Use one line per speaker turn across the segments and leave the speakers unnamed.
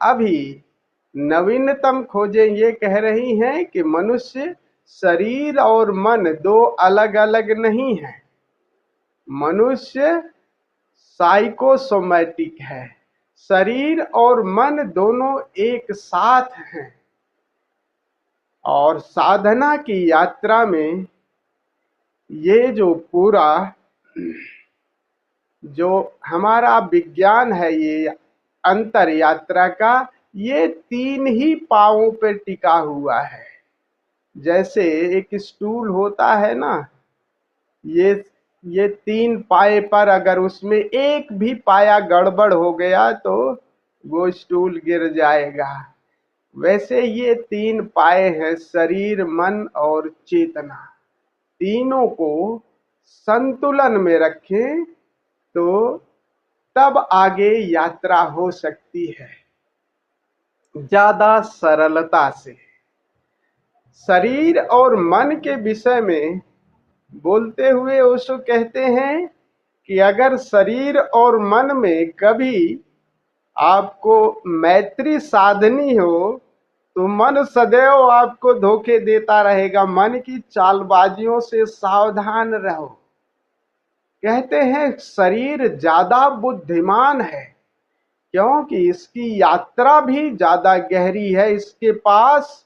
अभी नवीनतम खोजें ये कह रही हैं कि मनुष्य शरीर और मन दो अलग अलग नहीं है। मनुष्य साइकोसोमैटिक है, शरीर और मन दोनों एक साथ हैं। और साधना की यात्रा में ये जो पूरा जो हमारा विज्ञान है, ये अंतर यात्रा का, ये तीन ही पांवों पर टिका हुआ है। जैसे एक स्टूल होता है ना, ये तीन पाए पर अगर उसमें एक भी पाया गड़बड़ हो गया तो वो स्टूल गिर जाएगा। वैसे ये तीन पाए हैं, शरीर, मन और चेतना। तीनों को संतुलन में रखें तो तब आगे यात्रा हो सकती है ज्यादा सरलता से। शरीर और मन के विषय में बोलते हुए ओशो कहते हैं कि अगर शरीर और मन में कभी आपको मैत्री साधनी हो तो मन सदैव आपको धोखे देता रहेगा। मन की चालबाजियों से सावधान रहो। कहते हैं शरीर ज्यादा बुद्धिमान है क्योंकि इसकी यात्रा भी ज्यादा गहरी है, इसके पास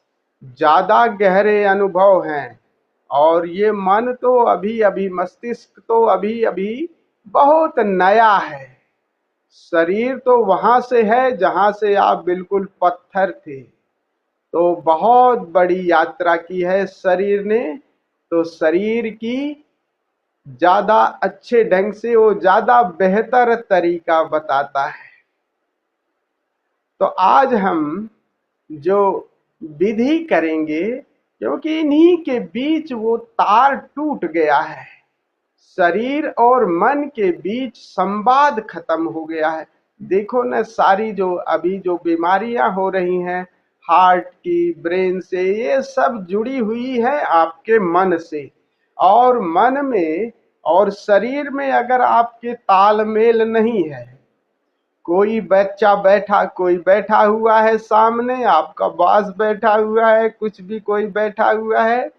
ज्यादा गहरे अनुभव हैं। और ये मन तो अभी अभी, मस्तिष्क तो अभी अभी बहुत नया है। शरीर तो वहां से है जहां से आप बिल्कुल पत्थर थे। तो बहुत बड़ी यात्रा की है शरीर ने। तो शरीर की ज्यादा अच्छे ढंग से, वो ज्यादा बेहतर तरीका बताता है। तो आज हम जो विधि करेंगे, क्योंकि इन्हीं के बीच वो तार टूट गया है, शरीर और मन के बीच संवाद खत्म हो गया है। देखो ना, सारी जो अभी जो बीमारियां हो रही हैं हार्ट की, ब्रेन से, ये सब जुड़ी हुई है आपके मन से। और मन में और शरीर में अगर आपके तालमेल नहीं है, कोई बच्चा बैठा, कोई बैठा हुआ है सामने, आपका बॉस बैठा हुआ है, कुछ भी कोई बैठा हुआ है,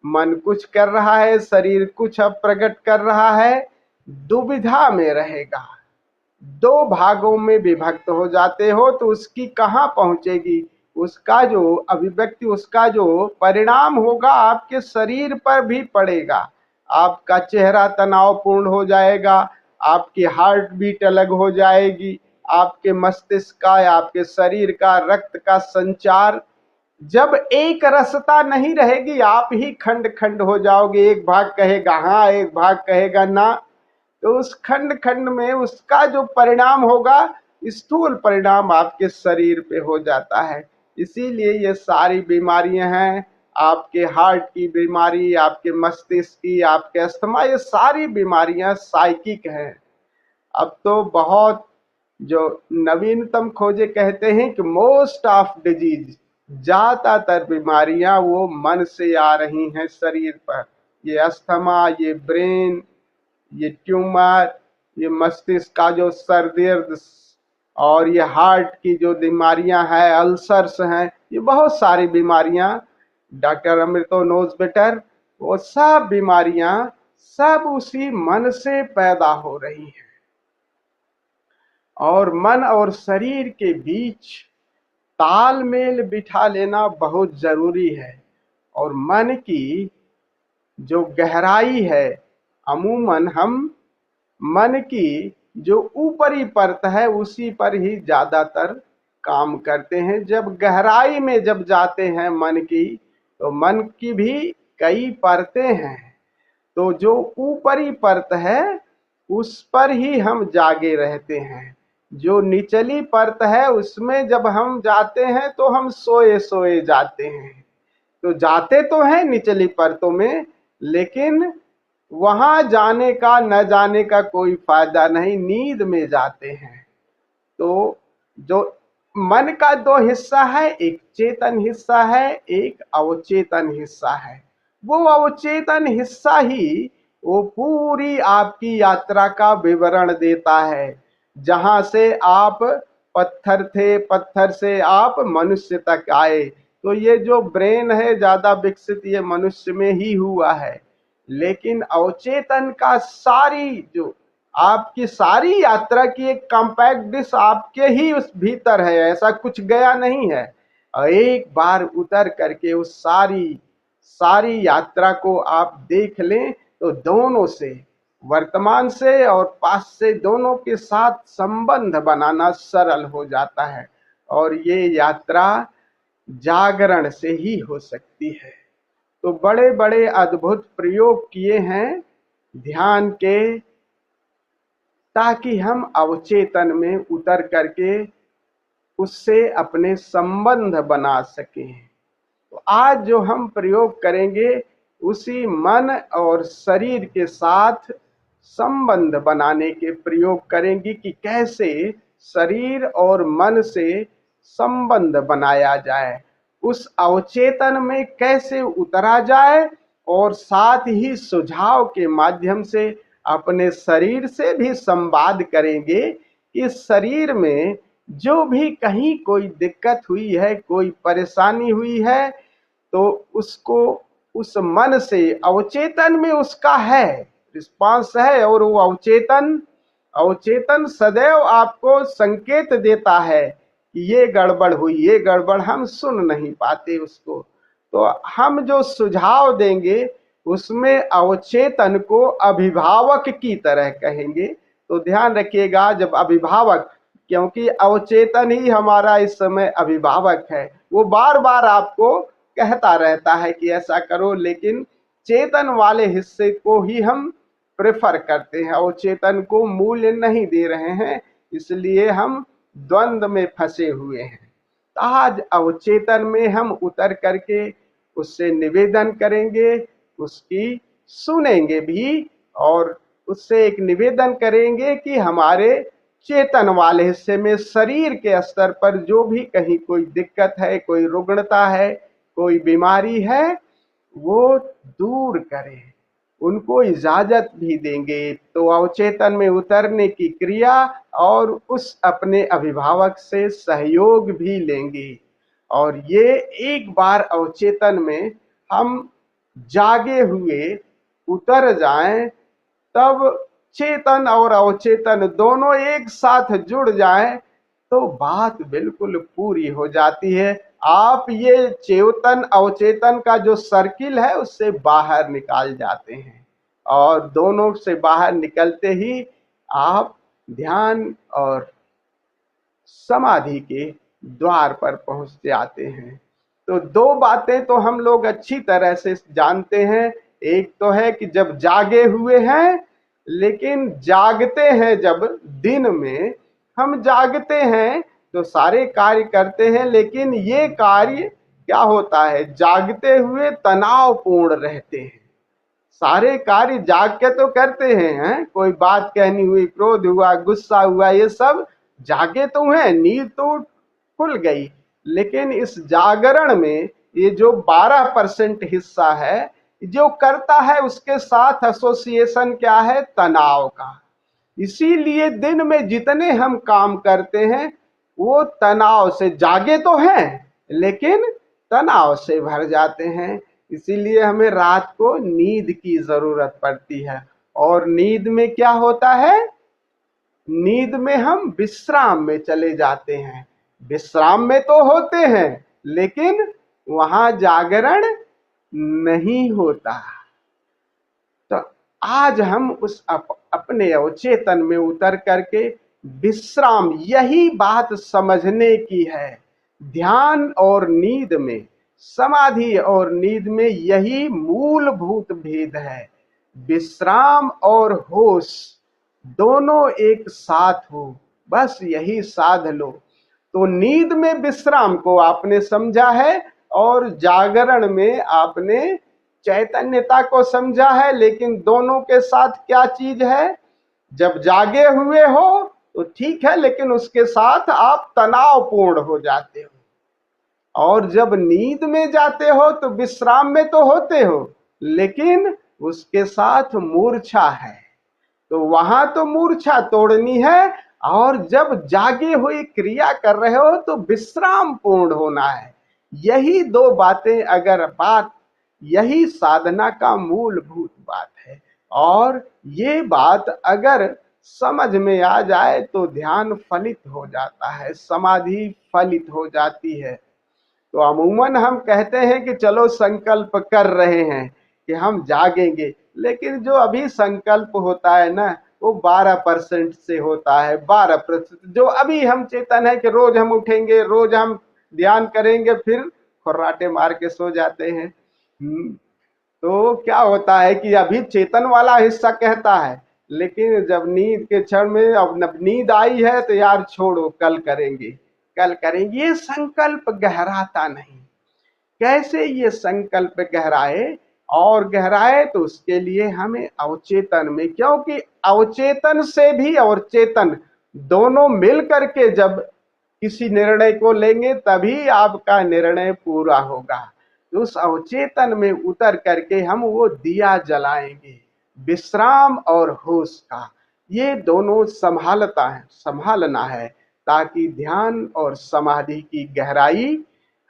मन कुछ कर रहा है, शरीर कुछ अब प्रकट कर रहा है, दुविधा में रहेगा। दो भागों में विभक्त हो जाते हो तो उसकी कहाँ पहुंचेगी? उसका जो अभिव्यक्ति, उसका जो परिणाम होगा आपके शरीर पर भी पड़ेगा। आपका चेहरा तनावपूर्ण हो जाएगा, आपकी हार्ट बीट अलग हो जाएगी, आपके मस्तिष्क का या आपके शरीर का रक्त का संचार, जब एक रसता नहीं रहेगी, आप ही खंड खंड हो जाओगे। एक भाग कहेगा हाँ, एक भाग कहेगा ना। तो उस खंड खंड में उसका जो परिणाम होगा, स्थूल परिणाम आपके शरीर पे हो जाता है। इसीलिए ये सारी बीमारियां हैं, आपके हार्ट की बीमारी, आपके मस्तिष्क की, आपके अस्थमा, ये सारी बीमारियां साइकिक हैं। अब तो बहुत जो नवीनतम खोजे कहते हैं कि मोस्ट ऑफ डिजीज, ज्यादातर बीमारियां वो मन से आ रही हैं शरीर पर। ये अस्थमा, ये ब्रेन, ये ट्यूमर, ये मस्तिष्क का जो सर दर्द, और ये हार्ट की जो बीमारियां हैं, अल्सर्स हैं, ये बहुत सारी बीमारियां, डॉक्टर अमृतो नोज बेटर, वो सब बीमारियां सब उसी मन से पैदा हो रही हैं। और मन और शरीर के बीच तालमेल बिठा लेना बहुत जरूरी है। और मन की जो गहराई है, अमूमन हम मन की जो ऊपरी परत है उसी पर ही ज्यादातर काम करते हैं। जब गहराई में जब जाते हैं मन की, तो मन की भी कई परतें हैं। तो जो ऊपरी परत है उस पर ही हम जागे रहते हैं। जो निचली परत है उसमें जब हम जाते हैं तो हम सोए सोए जाते हैं। तो जाते तो हैं निचली परतों में, लेकिन वहां जाने का न जाने का कोई फायदा नहीं, नींद में जाते हैं। तो जो मन का दो हिस्सा है, एक चेतन हिस्सा है, एक अवचेतन हिस्सा है। वो अवचेतन हिस्सा ही वो पूरी आपकी यात्रा का विवरण देता है, जहां से आप पत्थर थे, पत्थर से आप मनुष्य तक आए। तो ये जो ब्रेन है ज्यादा विकसित ये मनुष्य में ही हुआ है, लेकिन अवचेतन का सारी जो आपकी सारी यात्रा की एक कॉम्पैक्ट डिश आपके ही उस भीतर है, ऐसा कुछ गया नहीं है। और एक बार उतर करके उस सारी सारी यात्रा को आप देख लें तो दोनों से, वर्तमान से और पास्ट से, दोनों के साथ संबंध बनाना सरल हो जाता है। और ये यात्रा जागरण से ही हो सकती है। तो बड़े बड़े अद्भुत प्रयोग किए हैं ध्यान के, ताकि हम अवचेतन में उतर करके उससे अपने संबंध बना सकें। तो आज जो हम प्रयोग करेंगे उसी मन और शरीर के साथ संबंध बनाने के प्रयोग करेंगे कि कैसे शरीर और मन से संबंध बनाया जाए, उस अवचेतन में कैसे उतरा जाए, और साथ ही सुझाव के माध्यम से अपने शरीर से भी संवाद करेंगे कि शरीर में जो भी कहीं कोई दिक्कत हुई है, कोई परेशानी हुई है, तो उसको उस मन से अवचेतन में उसका है रिस्पांस है, और वो अवचेतन अवचेतन सदैव आपको संकेत देता है कि ये गड़बड़ हुई, ये गड़बड़, हम सुन नहीं पाते उसको। तो हम जो सुझाव देंगे उसमें अवचेतन को अभिभावक की तरह कहेंगे। तो ध्यान रखिएगा, जब अभिभावक, क्योंकि अवचेतन ही हमारा इस समय अभिभावक है, वो बार बार आपको कहता रहता है कि ऐसा करो, लेकिन चेतन वाले हिस्से को ही हम प्रेफर करते हैं, अवचेतन को मूल्य नहीं दे रहे हैं, इसलिए हम द्वंद्व में फंसे हुए हैं। आज अवचेतन में हम उतर करके उससे निवेदन करेंगे, उसकी सुनेंगे भी, और उससे एक निवेदन करेंगे कि हमारे चेतन वाले हिस्से में शरीर के स्तर पर जो भी कहीं कोई दिक्कत है, कोई रुग्णता है, कोई बीमारी है, वो दूर करें, उनको इजाजत भी देंगे। तो अवचेतन में उतरने की क्रिया और उस अपने अभिभावक से सहयोग भी लेंगे। और ये एक बार अवचेतन में हम जागे हुए उतर जाएं, तब चेतन और अवचेतन दोनों एक साथ जुड़ जाएं तो बात बिल्कुल पूरी हो जाती है। आप ये चेतन अवचेतन का जो सर्किल है उससे बाहर निकाल जाते हैं, और दोनों से बाहर निकलते ही आप ध्यान और समाधि के द्वार पर पहुंच जाते हैं। तो दो बातें तो हम लोग अच्छी तरह से जानते हैं। एक तो है कि जब जागे हुए हैं, लेकिन जागते हैं जब दिन में हम जागते हैं तो सारे कार्य करते हैं, लेकिन ये कार्य क्या होता है, जागते हुए तनावपूर्ण रहते हैं। सारे कार्य जाग के तो करते हैं, कोई बात कहनी हुई, क्रोध हुआ, गुस्सा हुआ, ये सब जागे तो हैं, नींद तो खुल गई, लेकिन इस जागरण में ये जो 12% हिस्सा है जो करता है, उसके साथ एसोसिएशन क्या है, तनाव का। इसीलिए दिन में जितने हम काम करते हैं वो तनाव से, जागे तो हैं लेकिन तनाव से भर जाते हैं। इसीलिए हमें रात को नींद की जरूरत पड़ती है। और नींद में क्या होता है, नींद में हम विश्राम में चले जाते हैं। विश्राम में तो होते हैं लेकिन वहां जागरण नहीं होता। तो आज हम उस अपने अवचेतन में उतर करके विश्राम, यही बात समझने की है। ध्यान और नींद में, समाधि और नींद में यही मूलभूत भेद है। विश्राम और होश दोनों एक साथ हो, बस यही साध लो। तो नींद में विश्राम को आपने समझा है और जागरण में आपने चैतन्यता को समझा है, लेकिन दोनों के साथ क्या चीज है, जब जागे हुए हो तो ठीक है, लेकिन उसके साथ आप तनावपूर्ण हो जाते हो, और जब नींद में जाते हो तो विश्राम में तो होते हो लेकिन उसके साथ मूर्छा है। तो वहां तो मूर्छा तोड़नी है और जब जागे हुए क्रिया कर रहे हो तो विश्राम पूर्ण होना है। यही दो बातें अगर बात, यही साधना का मूलभूत बात है। और ये बात अगर समझ में आ जाए तो ध्यान फलित हो जाता है, समाधि फलित हो जाती है। तो अमूमन हम कहते हैं कि चलो संकल्प कर रहे हैं कि हम जागेंगे, लेकिन जो अभी संकल्प होता है ना वो 12% से होता है। 12% जो अभी हम चेतन है कि रोज हम उठेंगे, रोज हम ध्यान करेंगे, फिर खर्राटे मार के सो जाते हैं। तो क्या होता है कि अभी चेतन वाला हिस्सा कहता है, लेकिन जब नींद के क्षण में अब नींद आई है तो यार छोड़ो, कल करेंगे, कल करेंगे। ये संकल्प गहराता नहीं। कैसे ये संकल्प गहराए? और गहराए तो उसके लिए हमें अवचेतन में, क्योंकि अवचेतन से भी और चेतन दोनों मिल करके जब किसी निर्णय को लेंगे तभी आपका निर्णय पूरा होगा। तो उस अवचेतन में उतर करके हम वो दिया जलाएंगे, विश्राम और होश का। ये दोनों संभालना है ताकि ध्यान और समाधि की गहराई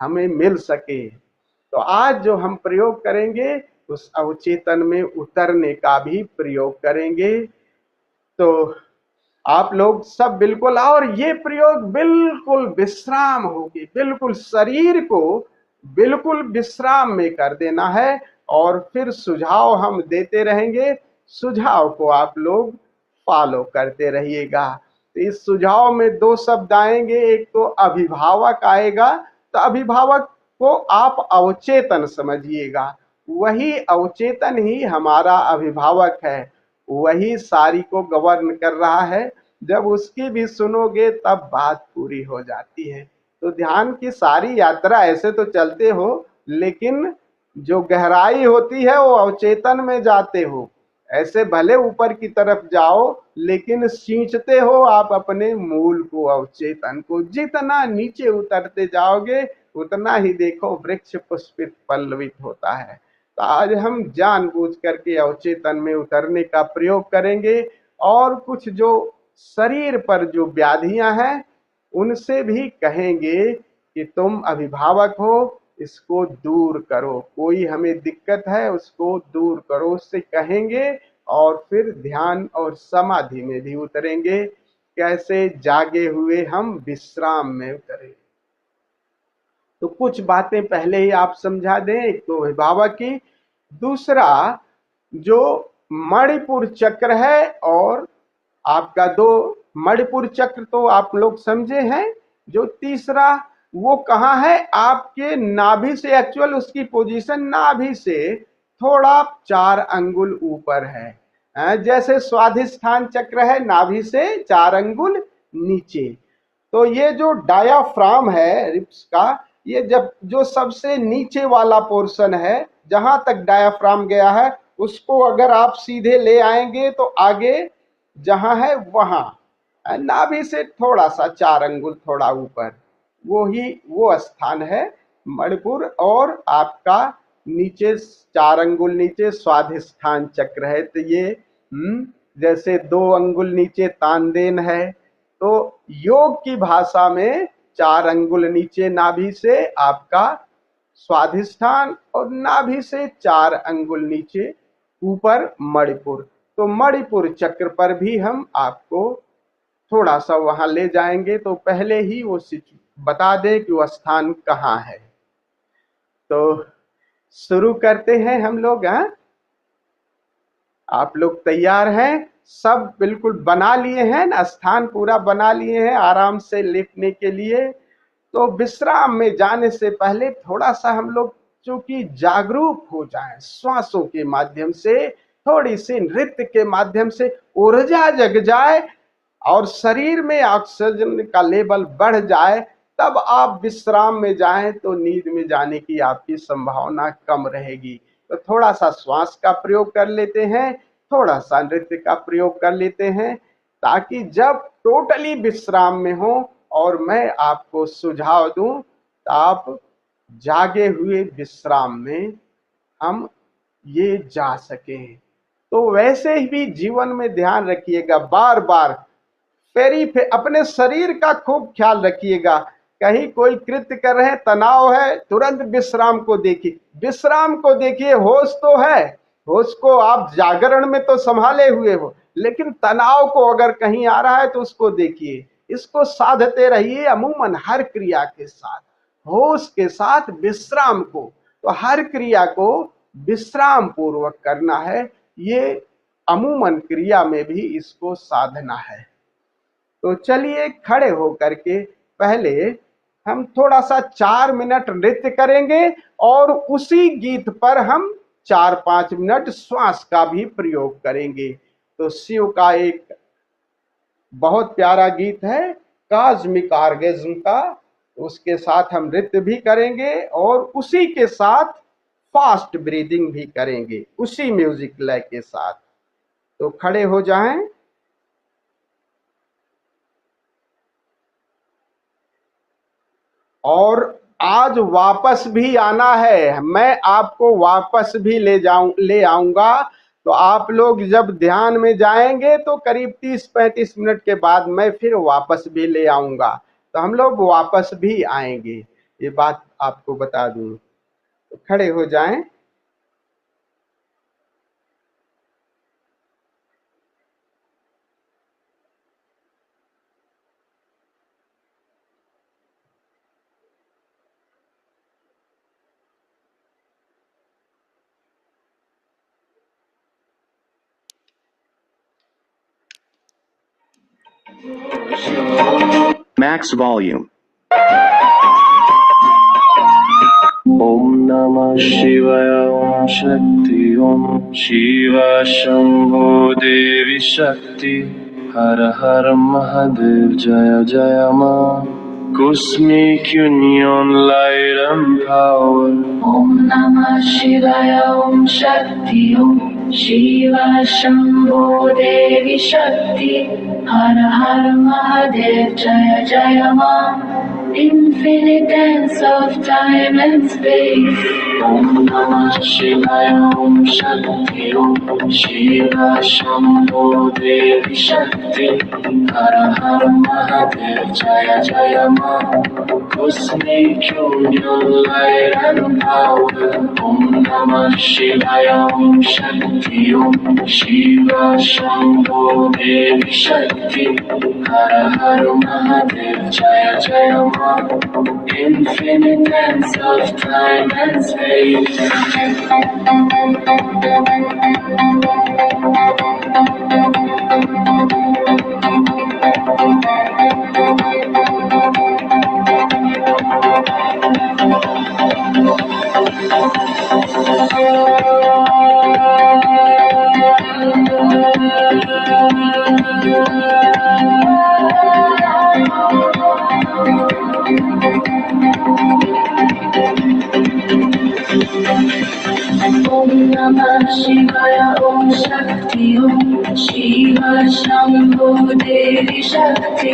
हमें मिल सके। तो आज जो हम प्रयोग करेंगे उस अवचेतन में उतरने का भी प्रयोग करेंगे। तो आप लोग सब बिल्कुल, और ये प्रयोग बिल्कुल विश्राम होगी, बिल्कुल शरीर को बिल्कुल विश्राम में कर देना है। और फिर सुझाव हम देते रहेंगे, सुझाव को आप लोग फॉलो करते रहिएगा। तो इस सुझाव में दो शब्द आएंगे, एक तो अभिभावक आएगा। तो अभिभावक को आप अवचेतन समझिएगा, वही अवचेतन ही हमारा अभिभावक है, वही सारी को गवर्न कर रहा है। जब उसकी भी सुनोगे तब बात पूरी हो जाती है। तो ध्यान की सारी यात्रा ऐसे तो चलते हो, लेकिन जो गहराई होती है वो अवचेतन में जाते हो। ऐसे भले ऊपर की तरफ जाओ, लेकिन सींचते हो आप अपने मूल को, अवचेतन को। जितना नीचे उतरते जाओगे उतना ही देखो वृक्ष पुष्पित पल्लवित होता है। तो आज हम जानबूझ करके अवचेतन में उतरने का प्रयोग करेंगे, और कुछ जो शरीर पर जो व्याधियां हैं उनसे भी कहेंगे कि तुम अभिभावक हो, इसको दूर करो। कोई हमें दिक्कत है उसको दूर करो, उससे कहेंगे। और फिर ध्यान और समाधि में भी उतरेंगे। कैसे? जागे हुए हम विश्राम में उतरें। तो कुछ बातें पहले ही आप समझा दें। एक तो अभिभावक की, दूसरा जो मणिपुर चक्र है, और आपका दो मणिपुर चक्र तो आप लोग समझे हैं। जो तीसरा वो कहाँ है? आपके नाभि से, एक्चुअल उसकी पोजीशन नाभि से थोड़ा 4 अंगुल ऊपर है। जैसे स्वाधिष्ठान चक्र है नाभि से 4 अंगुल नीचे। तो ये जो डायाफ्राम है रिब्स का, ये जब जो सबसे नीचे वाला पोर्शन है, जहां तक डायाफ्राम गया है, उसको अगर आप सीधे ले आएंगे तो आगे जहां है वहां नाभि से थोड़ा सा 4 अंगुल थोड़ा ऊपर वो स्थान है मणिपुर। और आपका नीचे 4 अंगुल नीचे स्वाधिष्ठान चक्र है। तो ये जैसे 2 अंगुल नीचे तानदेन है। तो योग की भाषा में 4 अंगुल नीचे नाभि से आपका स्वाधिष्ठान, और नाभि से 4 अंगुल नीचे ऊपर मणिपुर। तो मणिपुर चक्र पर भी हम आपको थोड़ा सा वहां ले जाएंगे। तो पहले ही वो बता दें कि वो स्थान कहाँ है। तो शुरू करते हैं हम लोग। आप लोग तैयार हैं? सब बिल्कुल बना लिए हैं ना? स्थान पूरा बना लिए हैं आराम से लेटने के लिए। तो विश्राम में जाने से पहले थोड़ा सा हम लोग चूंकि जागरूक हो जाएं, श्वासों के माध्यम से, थोड़ी सी नृत्य के माध्यम से ऊर्जा जग जाए और शरीर में ऑक्सीजन का लेवल बढ़ जाए, तब आप विश्राम में जाएं तो नींद में जाने की आपकी संभावना कम रहेगी। तो थोड़ा सा श्वास का प्रयोग कर लेते हैं, थोड़ा सा नृत्य का प्रयोग कर लेते हैं, ताकि जब टोटली विश्राम में हो और मैं आपको सुझाव दूं तो आप जागे हुए विश्राम में हम ये जा सकें। तो वैसे ही भी जीवन में ध्यान रखिएगा, बार बार अपने शरीर का खूब ख्याल रखिएगा। कहीं कोई कृत्य कर रहे हैं, तनाव है, तुरंत विश्राम को देखिए, विश्राम को देखिए। होश तो है, होश को आप जागरण में तो संभाले हुए हो, लेकिन तनाव को अगर कहीं आ रहा है तो उसको देखिए। इसको साधते रहिए अमूमन हर क्रिया के साथ, होश के साथ विश्राम को। तो हर क्रिया को विश्राम पूर्वक करना है, ये अमूमन क्रिया में भी इसको साधना है। तो चलिए खड़े होकर के पहले हम थोड़ा सा 4 मिनट नृत्य करेंगे और उसी गीत पर हम 4-5 मिनट श्वास का भी प्रयोग करेंगे। तो शिव का एक बहुत प्यारा गीत है कॉस्मिक ऑर्गेज्म का, उसके साथ हम नृत्य भी करेंगे और उसी के साथ फास्ट ब्रीदिंग भी करेंगे, उसी म्यूजिक लय के साथ। तो खड़े हो जाएं। और आज वापस भी आना है, मैं आपको वापस भी ले आऊंगा। तो आप लोग जब ध्यान में जाएंगे तो करीब 30-35 मिनट के बाद मैं फिर वापस भी ले आऊंगा। तो हम लोग वापस भी आएंगे, ये बात आपको बता दूं। तो खड़े हो जाएं।
Max volume. Om Namah Shivaya. Om Shakti. Om Shiva Shambho Devi Shakti. Har Har Mahadev. Jaya Jaya Ma. Cosmic Union, Light and Power.
Om Namah Shivaya. Om Shakti. Om Shiva Shambho Devi Shakti. Har Har Mahadev. Jaya Jaya Ma. Infinite dance of time and space.
Om Namah Shivaya. Om Shakti. Om Shiva Shambho Devi Shakti. Har Har Mahadev. Jaya Jaya Ma. Cosmic Union, Light and Power. Om Namah Shivaya. Om Shakti. Om Shiva Shambho Devi Shakti. Har Har Mahadev. Jaya Jaya Ma. Infinite dance of time and space.
Om Namah Shivaya. Om Shakti. Om Shiva Shambho Devi Shakti.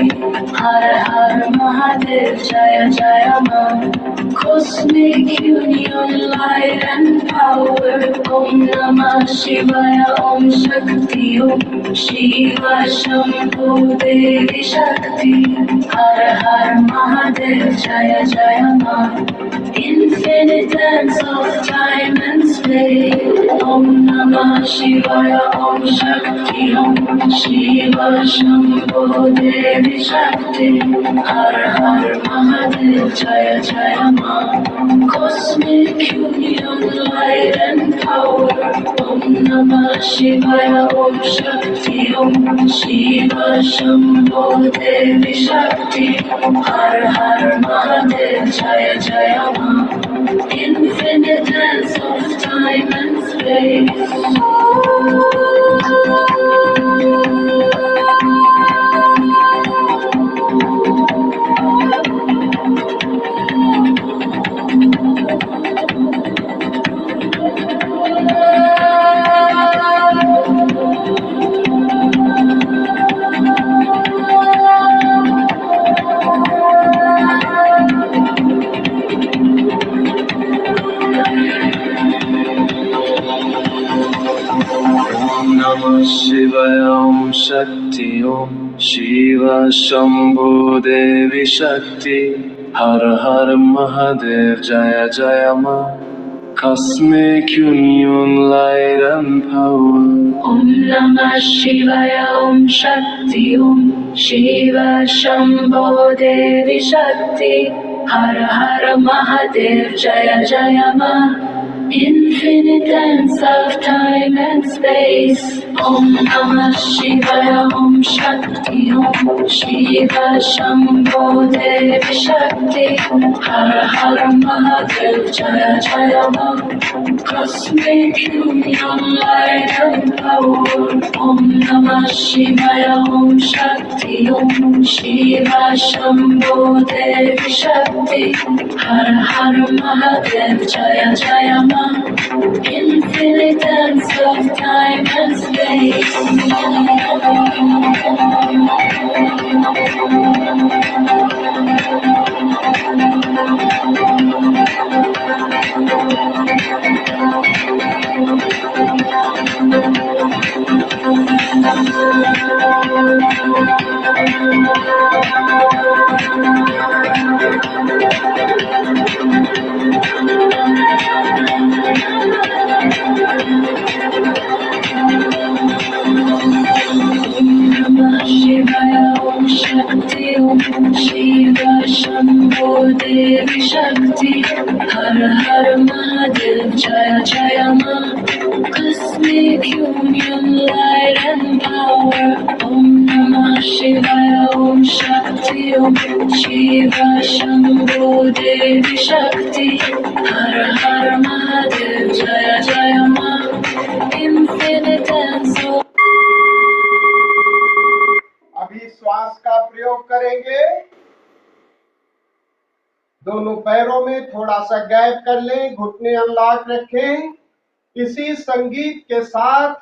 Har Har Mahadev. Jaya Jaya Ma. Cosmic Union, Light and Power. Om Namah Shivaya. Om Shakti. Om Shiva Shambho Devi Shakti. Har Har Mahadev. Jaya Jaya Ma. Infinite dance of time and space. Om Namah Shivaya. Om Shakti. Om Shiva Shambho Devi Shakti. Har Har Mahadev. Jaya Jaya Ma. Cosmic Union, Light and Power. Om Namah Shivaya. Om Shakti. Om Shiva Shambho Devi Shakti. Har Har Mahadev. Jaya Jaya Ma. Infinite dance of time and space.
Shiv Shambho देवी शक्ति हर हर महादेव जय जय मां Cosmic union light and power
Om Namah Shivaya Om Shakti Om Shiva Shambho Devi Shakti Har Har Mahadev Jaya Jaya Ma Infinite dance of time and space. Om Namah Shivaya Om Shakti Om Shiva Shambho Devi Shakti Har Har Mahadev Jaya Jaya Ma Cosmic union light and power. Om Namah Shivaya Om Shakti Om Shiva Shambho Devi Shakti Har Har Mahadev Jaya Jaya Ma Infinite dance of time and space. Shivaya Om Shakti Om Shiva Shambho Devi Shakti Har Har Mahadev Jaya Jaya Ma Cosmic union light and power. Om Namah Shivaya Om Shakti Om Shiva Shambho Devi Shakti Har Har Mahadev Jaya Jaya Ma Infinite dance of
अभी श्वास का प्रयोग करेंगे। दोनों पैरों में थोड़ा सा गैप कर लें, घुटने अनलॉक रखें। इसी संगीत के साथ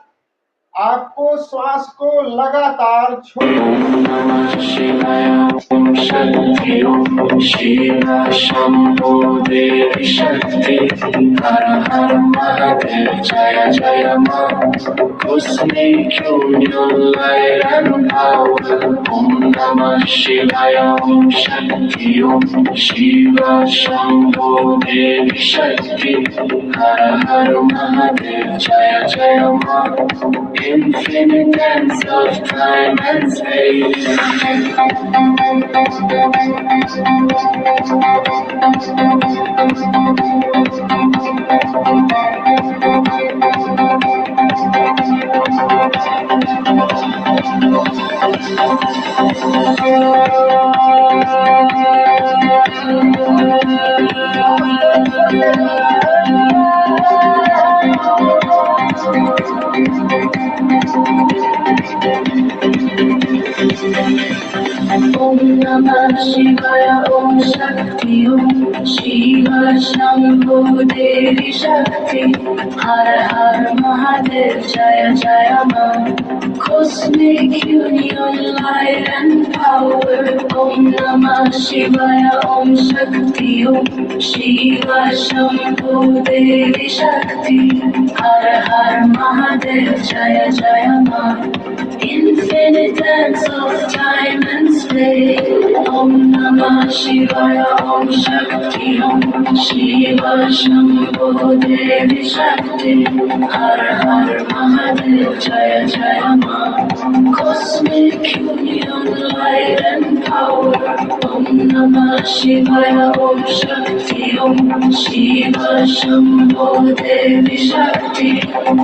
आपको श्वास को लगातार छोड़ना।
शिवाय ओम शक्ति ओम शिव शंभो देवी शक्ति हर हर महादेव जय जय मां Cosmic union light and power Om Namah Shivaya Om Shakti Om Shiva Shambho Devi Shakti Har Har Mahadev Jaya Jaya Ma Infinite dance of time and space.
Om Namah Shivaya Om Shakti Om Shiva Shambho Devi Shakti Har Har Mahadev Jaya Jaya Ma Cosmic union light and power. Om Namah Shivaya Om Shakti Om Shiva Shambho Devi Shakti Har Har Mahadev Jaya Jaya Ma Infinite dance of time and space. Om Namah Shivaya Om Shakti Om Shiva Shambho Devi Shakti Har Har Mahadev Jaya Jaya Ma Cosmic union light and power. Om Namah Shivaya Om Shakti Om Shiva Shambho Devi Shakti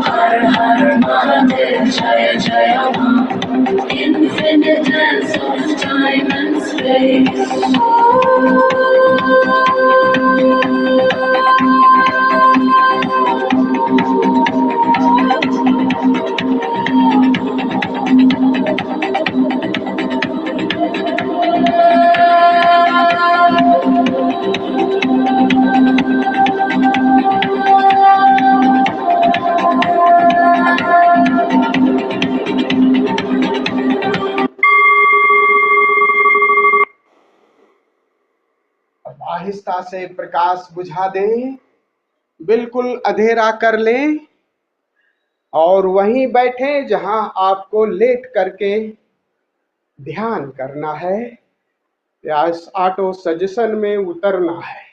Har Har Mahadev Jaya Jaya Ma Infinite dance of time and space.
आहिस्ता से प्रकाश बुझा दें, बिल्कुल अंधेरा कर लें और वहीं बैठें जहां आपको लेट करके ध्यान करना है या इस ऑटो सजेशन में उतरना है।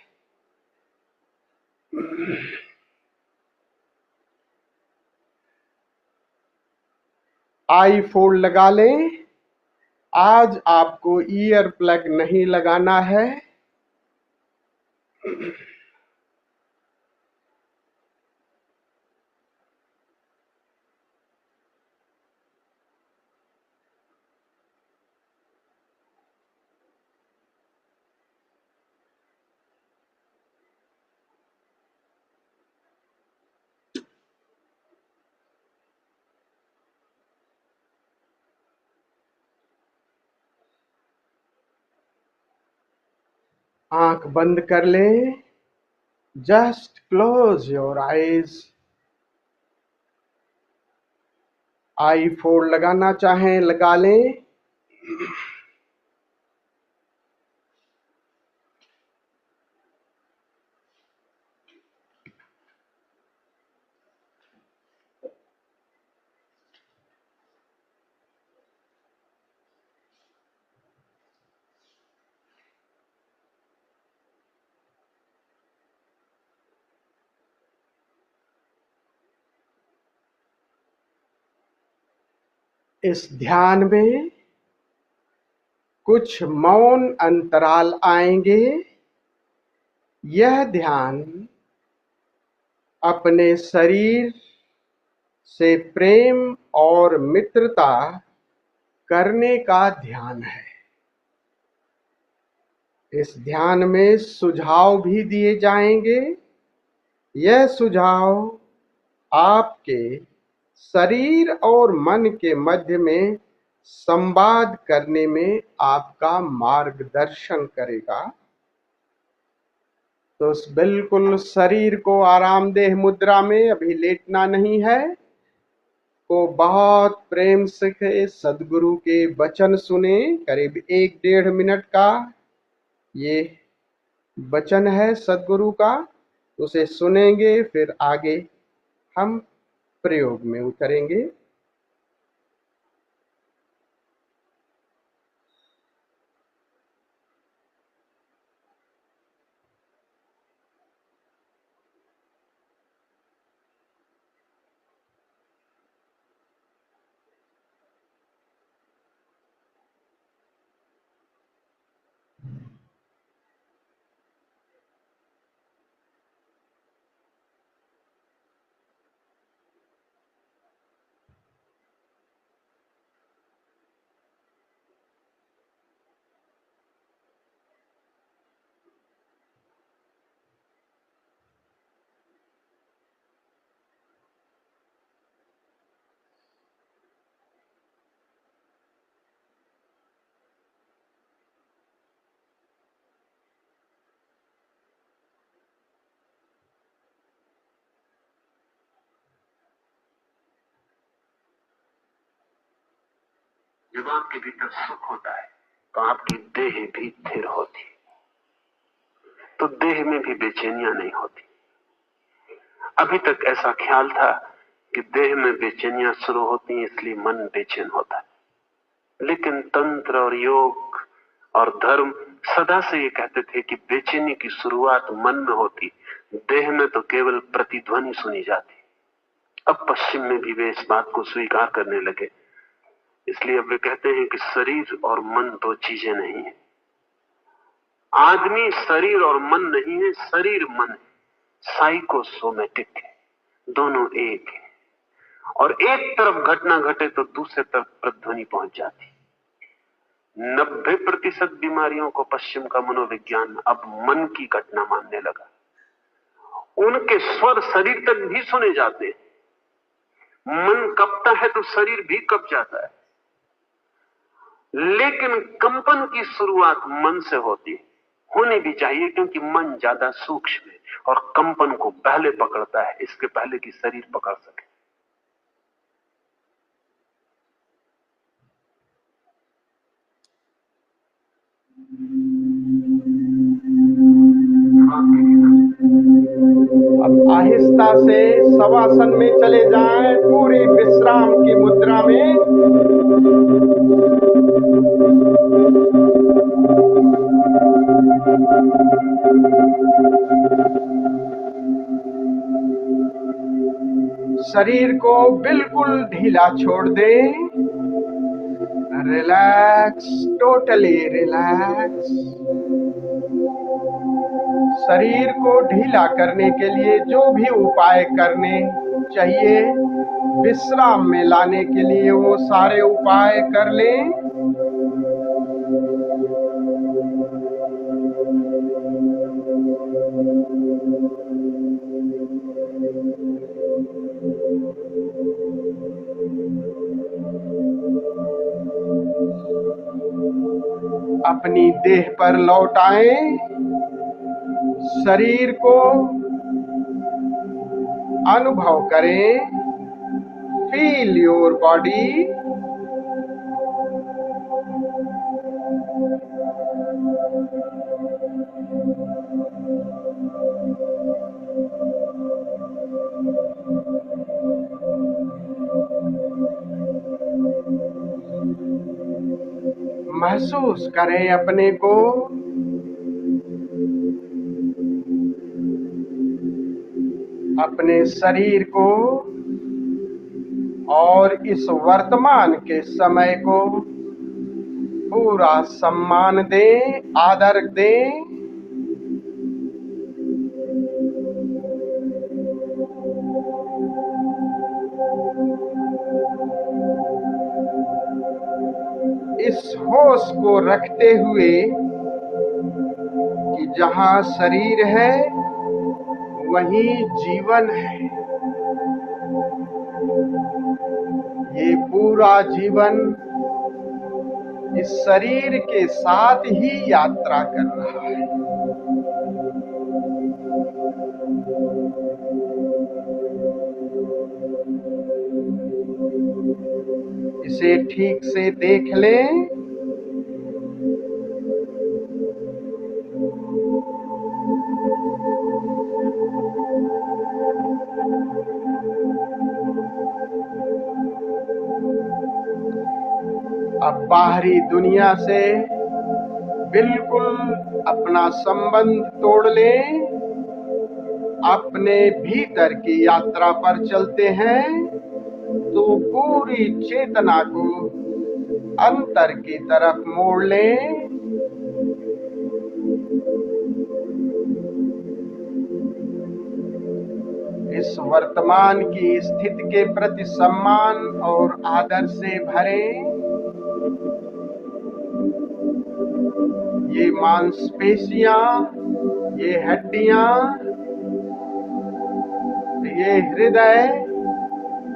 आई फोल्ड लगा लें। आज आपको ईयर प्लग नहीं लगाना है। आंख बंद कर लें। Just close your eyes. I fold लगाना चाहें लगा लें। इस ध्यान में कुछ मौन अंतराल आएंगे। यह ध्यान अपने शरीर से प्रेम और मित्रता करने का ध्यान है। इस ध्यान में सुझाव भी दिए जाएंगे। यह सुझाव आपके शरीर और मन के मध्य में संवाद करने में आपका मार्गदर्शन करेगा। तो बिल्कुल शरीर को आरामदेह मुद्रा में, अभी लेटना नहीं है, को बहुत प्रेम से सदगुरु के वचन सुने। करीब 1-1.5 मिनट का ये वचन है सदगुरु का, उसे सुनेंगे, फिर आगे हम प्रयोग में उतरेंगे।
जब आपके भीतर सुख होता है तो आपकी देह भी स्थिर होती, तो देह में भी बेचैनियां नहीं होती। अभी तक ऐसा ख्याल था कि देह में बेचैनियां शुरू होती हैं इसलिए मन बेचैन होता है, लेकिन तंत्र और योग और धर्म सदा से ये कहते थे कि बेचैनी की शुरुआत मन में होती, देह में तो केवल प्रतिध्वनि सुनी जाती। अब पश्चिम में भी वे इस बात को स्वीकार करने लगे, इसलिए अब वे कहते हैं कि शरीर और मन दो चीजें नहीं है। आदमी शरीर और मन नहीं है, शरीर मन है, साइकोसोमेटिक है, दोनों एक है। और एक तरफ घटना घटे तो दूसरे तरफ प्रतिध्वनि पहुंच जाती। 90% बीमारियों को पश्चिम का मनोविज्ञान अब मन की घटना मानने लगा। उनके स्वर शरीर तक भी सुने जाते हैं। मन कपता है तो शरीर भी कप जाता है, लेकिन कंपन की शुरुआत मन से होती है, होनी भी चाहिए, क्योंकि मन ज्यादा सूक्ष्म है और कंपन को पहले पकड़ता है, इसके पहले कि शरीर पकड़ सके।
अब सहजता से शवासन में चले जाएं, पूरी विश्राम की मुद्रा में। शरीर को बिल्कुल ढीला छोड़ दें। Relax, totally relax. शरीर को ढीला करने के लिए जो भी उपाय करने चाहिए, विश्राम में लाने के लिए वो सारे उपाय कर लें। अपनी देह पर लौट आएं। शरीर को अनुभव करें। Feel your body. महसूस करें अपने को। अपने शरीर को और इस वर्तमान के समय को पूरा सम्मान दें, आदर दें। इस होश को रखते हुए कि जहां शरीर है वहीं जीवन है। ये पूरा जीवन इस शरीर के साथ ही यात्रा कर रहा है। इसे ठीक से देख लें। अब बाहरी दुनिया से बिल्कुल अपना संबंध तोड़ लें। अपने भीतर की यात्रा पर चलते हैं तो पूरी चेतना को अंतर की तरफ मोड़ लें। इस वर्तमान की स्थिति के प्रति सम्मान और आदर से भरें। ये मांसपेशियां, ये हड्डियां, ये हृदय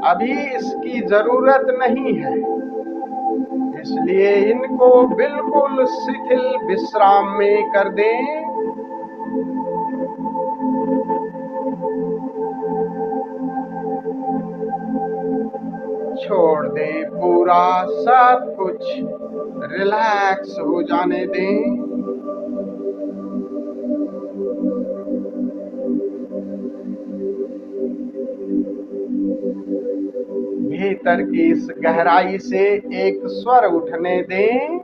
अभी इसकी जरूरत नहीं है, इसलिए इनको बिल्कुल शिथिल विश्राम में कर दें। छोड़ दें, पूरा सब कुछ रिलैक्स हो जाने दें। भीतर की इस गहराई से एक स्वर उठने दें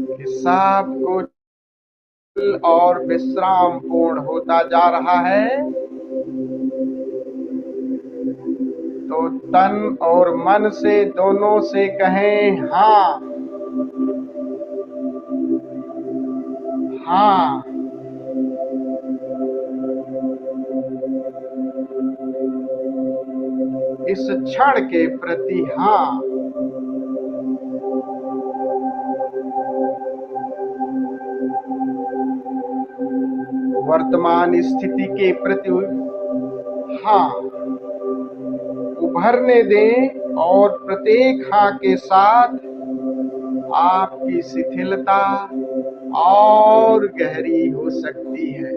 कि सब कुछ और विश्राम पूर्ण होता जा रहा है। तो तन और मन से दोनों से कहें हाँ, हाँ। इस क्षण के प्रति हाँ। वर्तमान स्थिति के प्रति हाँ उभरने दें और प्रत्येक हाँ के साथ आपकी शिथिलता और गहरी हो सकती है।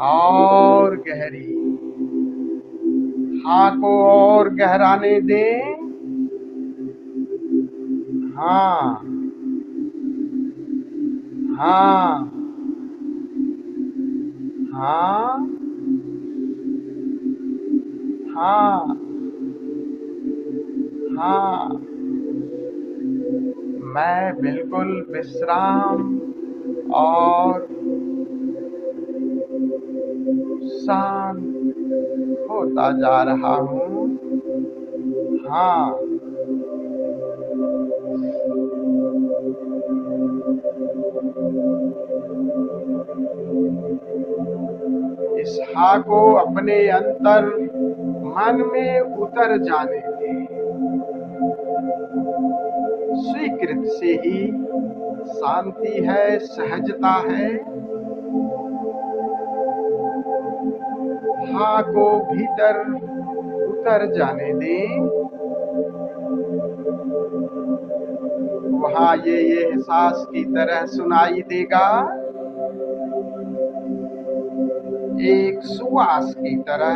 और गहरी हाँ को और गहराने दें। हाँ हाँ हाँ हाँ हाँ। मैं बिल्कुल विश्राम और शांत होता जा रहा हूँ। हाँ इस हा को अपने अंतर मन में उतर जाने दे। स्वीकृत से ही शांति है, सहजता है। हा को भीतर उतर जाने दें। वहाँ ये एहसास की तरह सुनाई देगा, एक सुवास की तरह,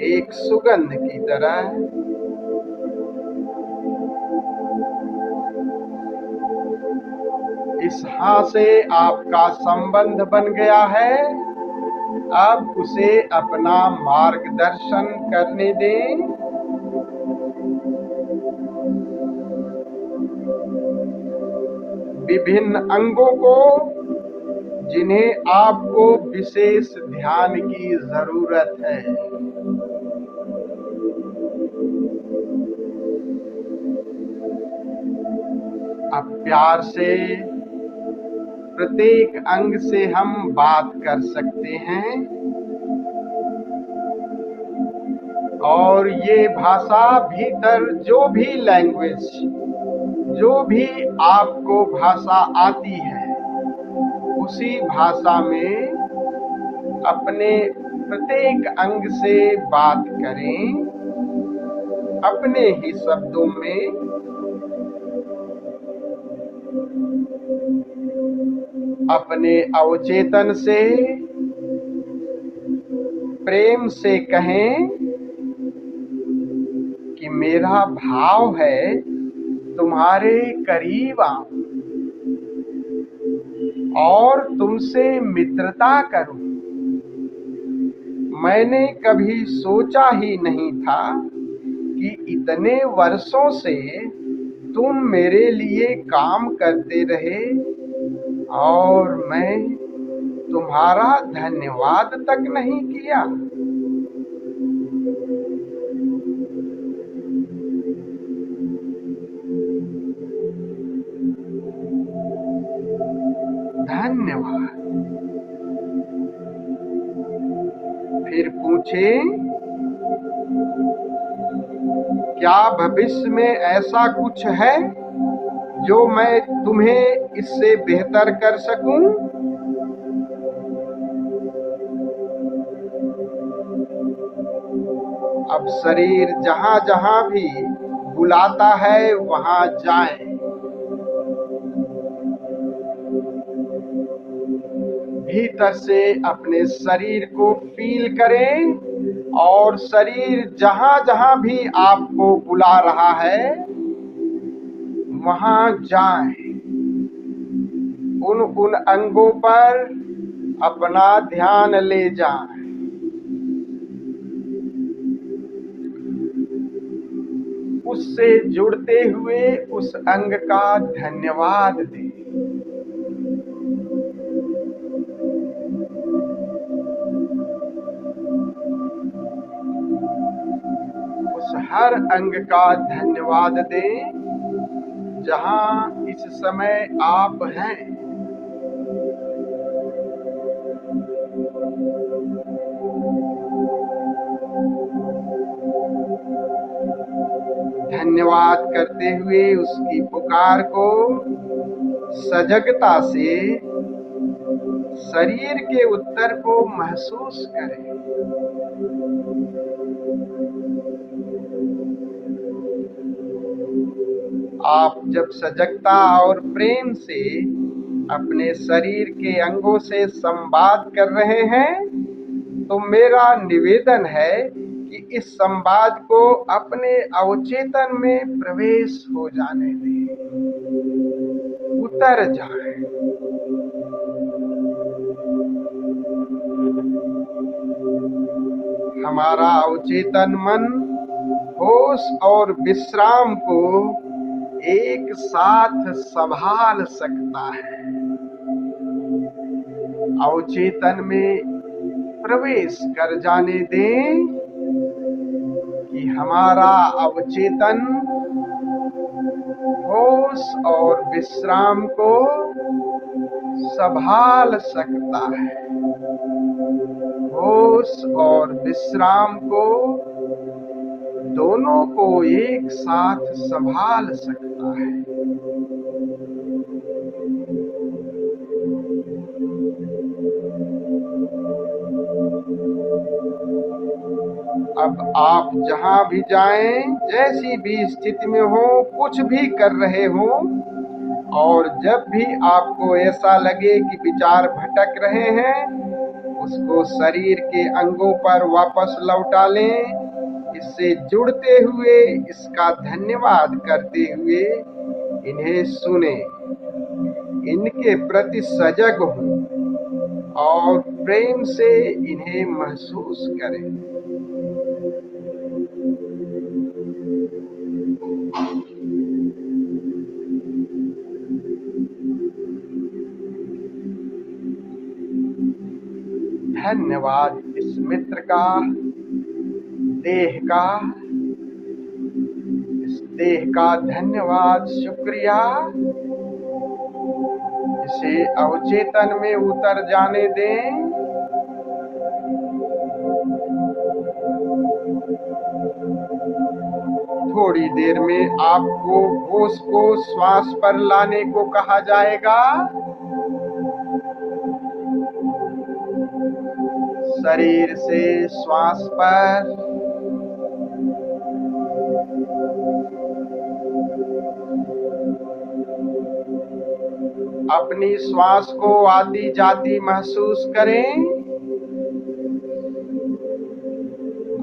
एक सुगंध की तरह। इस हा से आपका संबंध बन गया है। अब उसे अपना मार्गदर्शन करने दें। विभिन्न अंगों को जिन्हें आपको विशेष ध्यान की जरूरत है। अब प्यार से प्रत्येक अंग से हम बात कर सकते हैं और ये भाषा भीतर जो भी लैंग्वेज, जो भी आपको भाषा आती है, उसी भाषा में अपने प्रत्येक अंग से बात करें, अपने ही शब्दों में। अपने अवचेतन से प्रेम से कहें कि मेरा भाव है तुम्हारे करीब आऊं और तुमसे मित्रता करूं। मैंने कभी सोचा ही नहीं था कि इतने वर्षों से तुम मेरे लिए काम करते रहे और मैं तुम्हारा धन्यवाद तक नहीं किया। धन्यवाद। फिर पूछे, क्या भविष्य में ऐसा कुछ है जो मैं तुम्हें इससे बेहतर कर सकूं? अब शरीर जहां जहां भी बुलाता है वहां जाएं। भीतर से अपने शरीर को फील करें और शरीर जहां जहां भी आपको बुला रहा है वहां जाएं। उन अंगों पर अपना ध्यान ले जाएं। उससे जुड़ते हुए उस अंग का धन्यवाद दें। उस हर अंग का धन्यवाद दें जहां इस समय आप हैं। धन्यवाद करते हुए उसकी पुकार को सजगता से शरीर के उत्तर को महसूस करें। आप जब सजगता और प्रेम से अपने शरीर के अंगों से संवाद कर रहे हैं तो मेरा निवेदन है कि इस संवाद को अपने अवचेतन में प्रवेश हो जाने दें, उतर जाए। हमारा अवचेतन मन होश और विश्राम को एक साथ संभाल सकता है। अवचेतन में प्रवेश कर जाने दें कि हमारा अवचेतन होश और विश्राम को संभाल सकता है। होश और विश्राम को दोनों को एक साथ संभाल सकता है। अब आप जहां भी जाएं, जैसी भी स्थिति में हो, कुछ भी कर रहे हो, और जब भी आपको ऐसा लगे कि विचार भटक रहे हैं, उसको शरीर के अंगों पर वापस लौटा लें। इससे जुड़ते हुए, इसका धन्यवाद करते हुए इन्हें सुने, इनके प्रति सजग हों और प्रेम से इन्हें महसूस करें। धन्यवाद इस मित्र का, देह का, इस देह का धन्यवाद, शुक्रिया। इसे अवचेतन में उतर जाने दें। थोड़ी देर में आपको होश को श्वास पर लाने को कहा जाएगा। शरीर से श्वास पर, अपनी श्वास को आती जाती महसूस करें,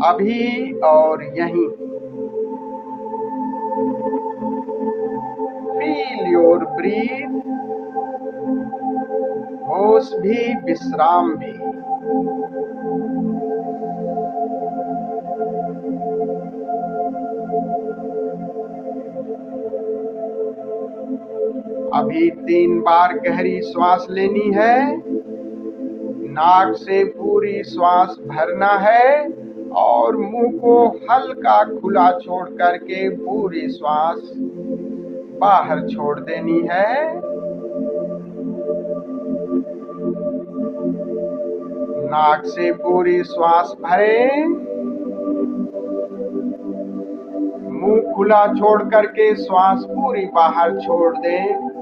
अभी और यहीं। फील योर ब्रीथ, होश भी विश्राम भी। अभी 3 बार गहरी श्वास लेनी है। नाक से पूरी श्वास भरना है और मुंह को हल्का खुला छोड़ करके पूरी श्वास बाहर छोड़ देनी है। नाक से पूरी श्वास भरें, मुंह खुला छोड़ करके श्वास पूरी बाहर छोड़ दें।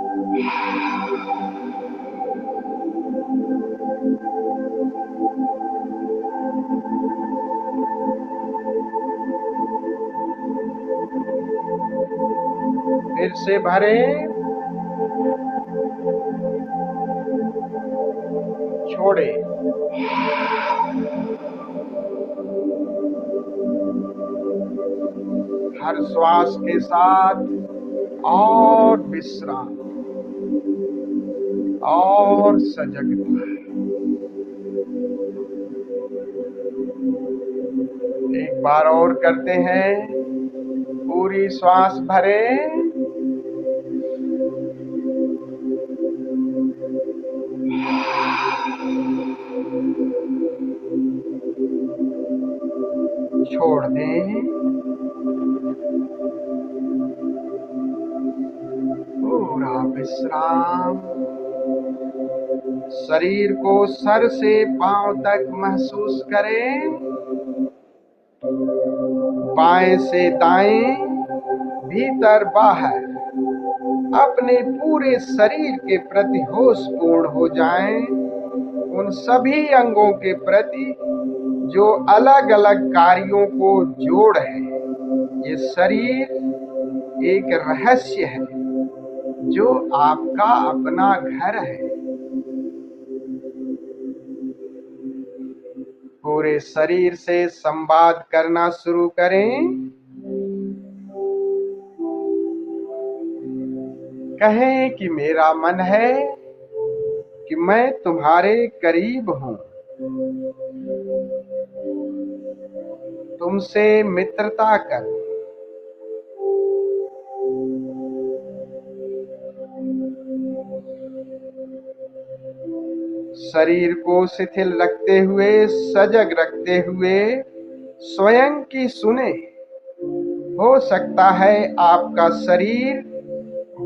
फिर से भरें, छोड़ें। हर श्वास के साथ और विश्राम और सजगता। एक बार और करते हैं। पूरी श्वास भरें, छोड़ दें। पूरा विश्राम। शरीर को सर से पांव तक महसूस करें। बाएं से दाएं, भीतर बाहर, अपने पूरे शरीर के प्रति होशपूर्ण हो जाएं। उन सभी अंगों के प्रति जो अलग अलग कार्यों को जोड़ है। ये शरीर एक रहस्य है जो आपका अपना घर है। पूरे शरीर से संवाद करना शुरू करें। कहें कि मेरा मन है कि मैं तुम्हारे करीब हूं, तुमसे मित्रता कर। शरीर को शिथिल रखते हुए, सजग रखते हुए स्वयं की सुने। हो सकता है आपका शरीर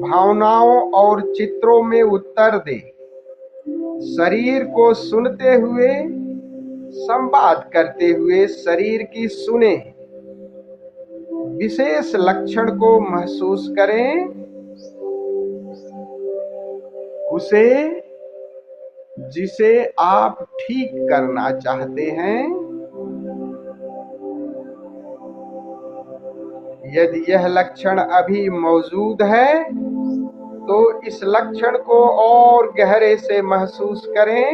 भावनाओं और चित्रों में उत्तर दे। शरीर को सुनते हुए, संवाद करते हुए शरीर की सुने। विशेष लक्षण को महसूस करें, उसे जिसे आप ठीक करना चाहते हैं। यदि यह लक्षण अभी मौजूद है तो इस लक्षण को और गहरे से महसूस करें।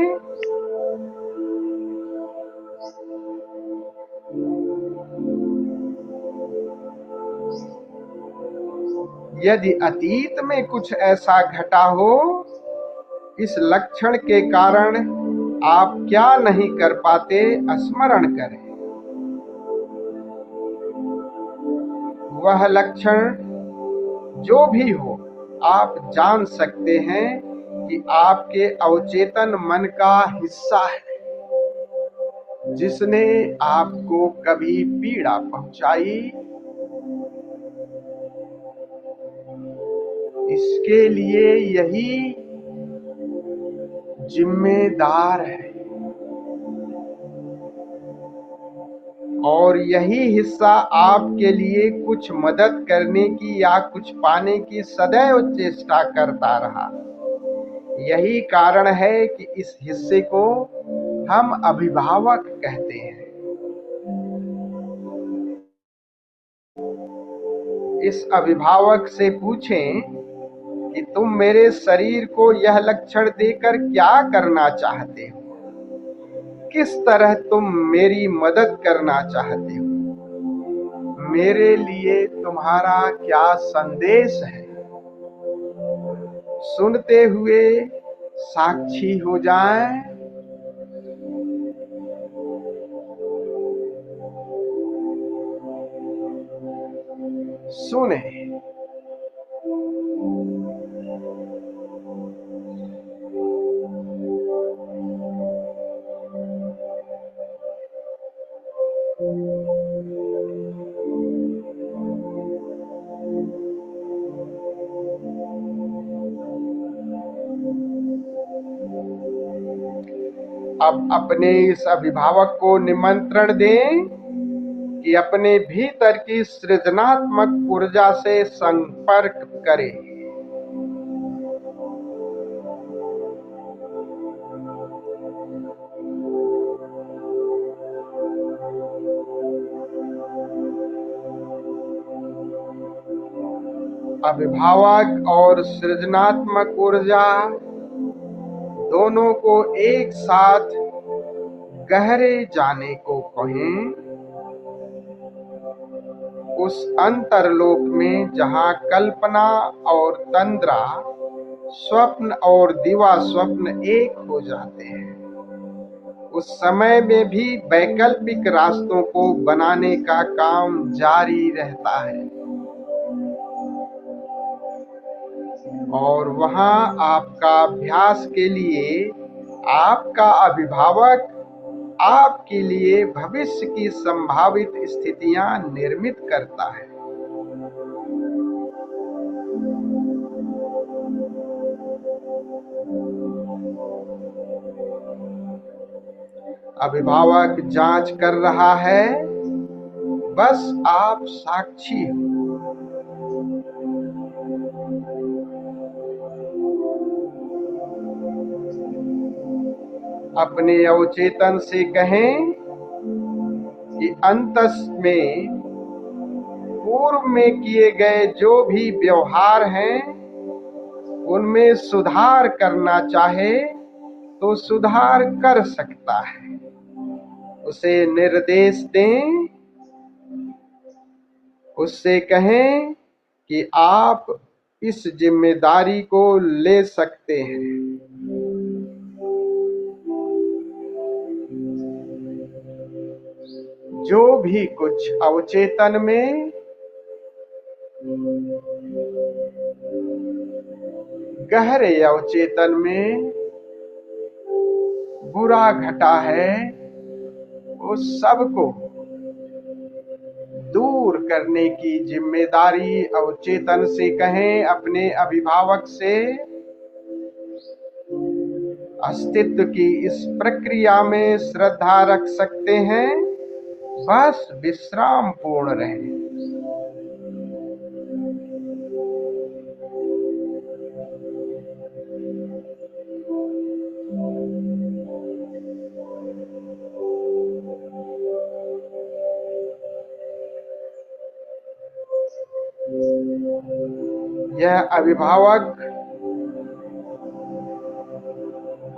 यदि अतीत में कुछ ऐसा घटा हो, इस लक्षण के कारण आप क्या नहीं कर पाते, स्मरण करें। वह लक्षण जो भी हो, आप जान सकते हैं कि आपके अवचेतन मन का हिस्सा है, जिसने आपको कभी पीड़ा पहुंचाई। इसके लिए यही जिम्मेदार है और यही हिस्सा आपके लिए कुछ मदद करने की या कुछ पाने की सदैव चेष्टा करता रहा। यही कारण है कि इस हिस्से को हम अभिभावक कहते हैं। इस अभिभावक से पूछें कि तुम मेरे शरीर को यह लक्षण देकर क्या करना चाहते हो, किस तरह तुम मेरी मदद करना चाहते हो, मेरे लिए तुम्हारा क्या संदेश है। सुनते हुए साक्षी हो जाएं। सुने। अब अपने इस अभिभावक को निमंत्रण दें कि अपने भीतर की सृजनात्मक ऊर्जा से संपर्क करें। अभिभावक और सृजनात्मक ऊर्जा दोनों को एक साथ गहरे जाने को कहें, उस अंतरलोक में जहां कल्पना और तंद्रा, स्वप्न और दिवा स्वप्न एक हो जाते हैं। उस समय में भी वैकल्पिक रास्तों को बनाने का काम जारी रहता है और वहां आपका अभ्यास के लिए आपका अभिभावक आपके लिए भविष्य की संभावित स्थितियां निर्मित करता है। अभिभावक जांच कर रहा है, बस आप साक्षी हो। अपने अवचेतन से कहें कि अंतस में पूर्व में किए गए जो भी व्यवहार हैं, उनमें सुधार करना चाहे तो सुधार कर सकता है। उसे निर्देश दें, उससे कहें कि आप इस जिम्मेदारी को ले सकते हैं। जो भी कुछ अवचेतन में, गहरे अवचेतन में बुरा घटा है, उस सब को दूर करने की जिम्मेदारी अवचेतन से कहें, अपने अभिभावक से। अस्तित्व की इस प्रक्रिया में श्रद्धा रख सकते हैं, बस विश्राम पूर्ण रहे। यह अभिभावक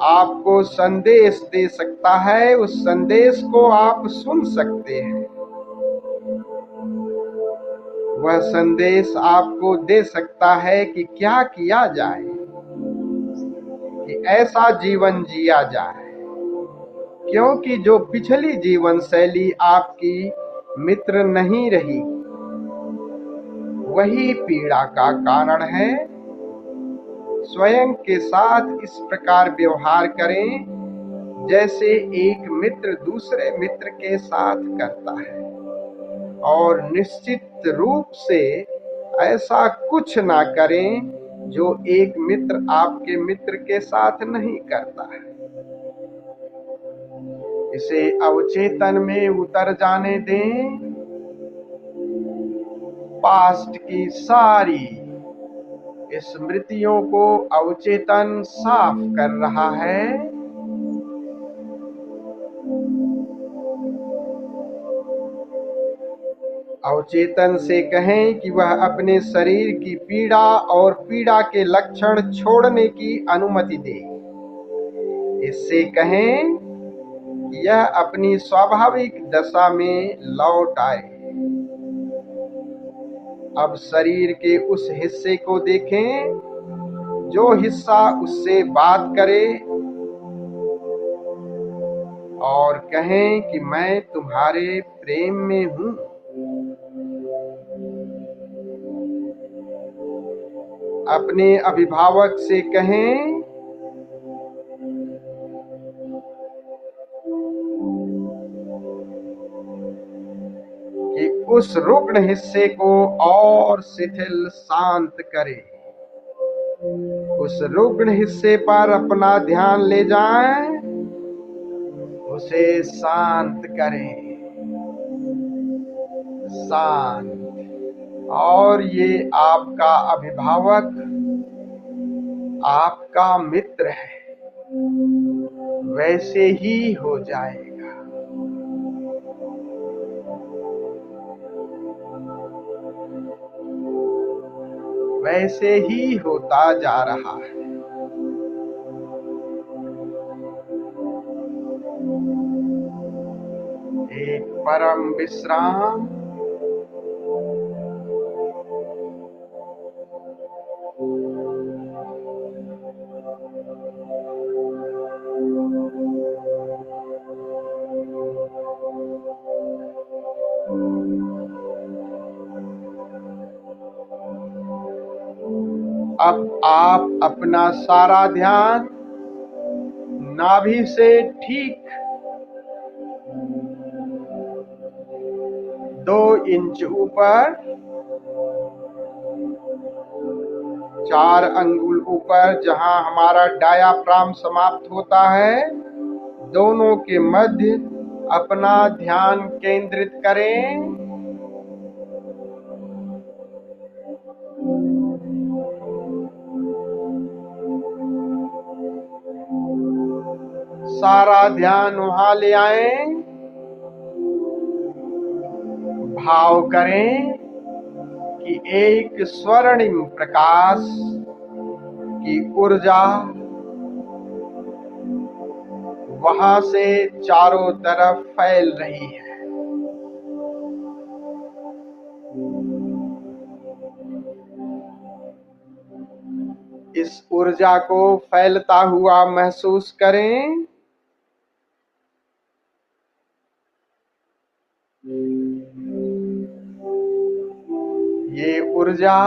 आपको संदेश दे सकता है, उस संदेश को आप सुन सकते हैं। वह संदेश आपको दे सकता है कि क्या किया जाए कि ऐसा जीवन जिया जाए, क्योंकि जो पिछली जीवन शैली आपकी मित्र नहीं रही, वही पीड़ा का कारण है। स्वयं के साथ इस प्रकार व्यवहार करें जैसे एक मित्र दूसरे मित्र के साथ करता है, और निश्चित रूप से ऐसा कुछ ना करें जो एक मित्र आपके मित्र के साथ नहीं करता है। इसे अवचेतन में उतर जाने दें। पास्ट की सारी स्मृतियों को अवचेतन साफ कर रहा है। अवचेतन से कहें कि वह अपने शरीर की पीड़ा और पीड़ा के लक्षण छोड़ने की अनुमति दे। इससे कहें कि यह अपनी स्वाभाविक दशा में लौट आए। अब शरीर के उस हिस्से को देखें जो हिस्सा उससे बात करे, और कहें कि मैं तुम्हारे प्रेम में हूं। अपने अभिभावक से कहें कि उस रुग्ण हिस्से को और शिथिल शांत करें। उस रुग्ण हिस्से पर अपना ध्यान ले जाएं, उसे शांत करें। शांत। और ये आपका अभिभावक आपका मित्र है, वैसे ही हो जाएगा। वैसे ही होता जा रहा है। एक परम विश्राम। अब आप अपना सारा ध्यान नाभि से ठीक 2 इंच ऊपर, 4 अंगुल ऊपर, जहां हमारा डायाफ्राम समाप्त होता है, दोनों के मध्य अपना ध्यान केंद्रित करें। सारा ध्यान वहां ले आएं। भाव करें कि एक स्वर्णिम प्रकाश की ऊर्जा वहां से चारों तरफ फैल रही है। इस ऊर्जा को फैलता हुआ महसूस करें। ये ऊर्जा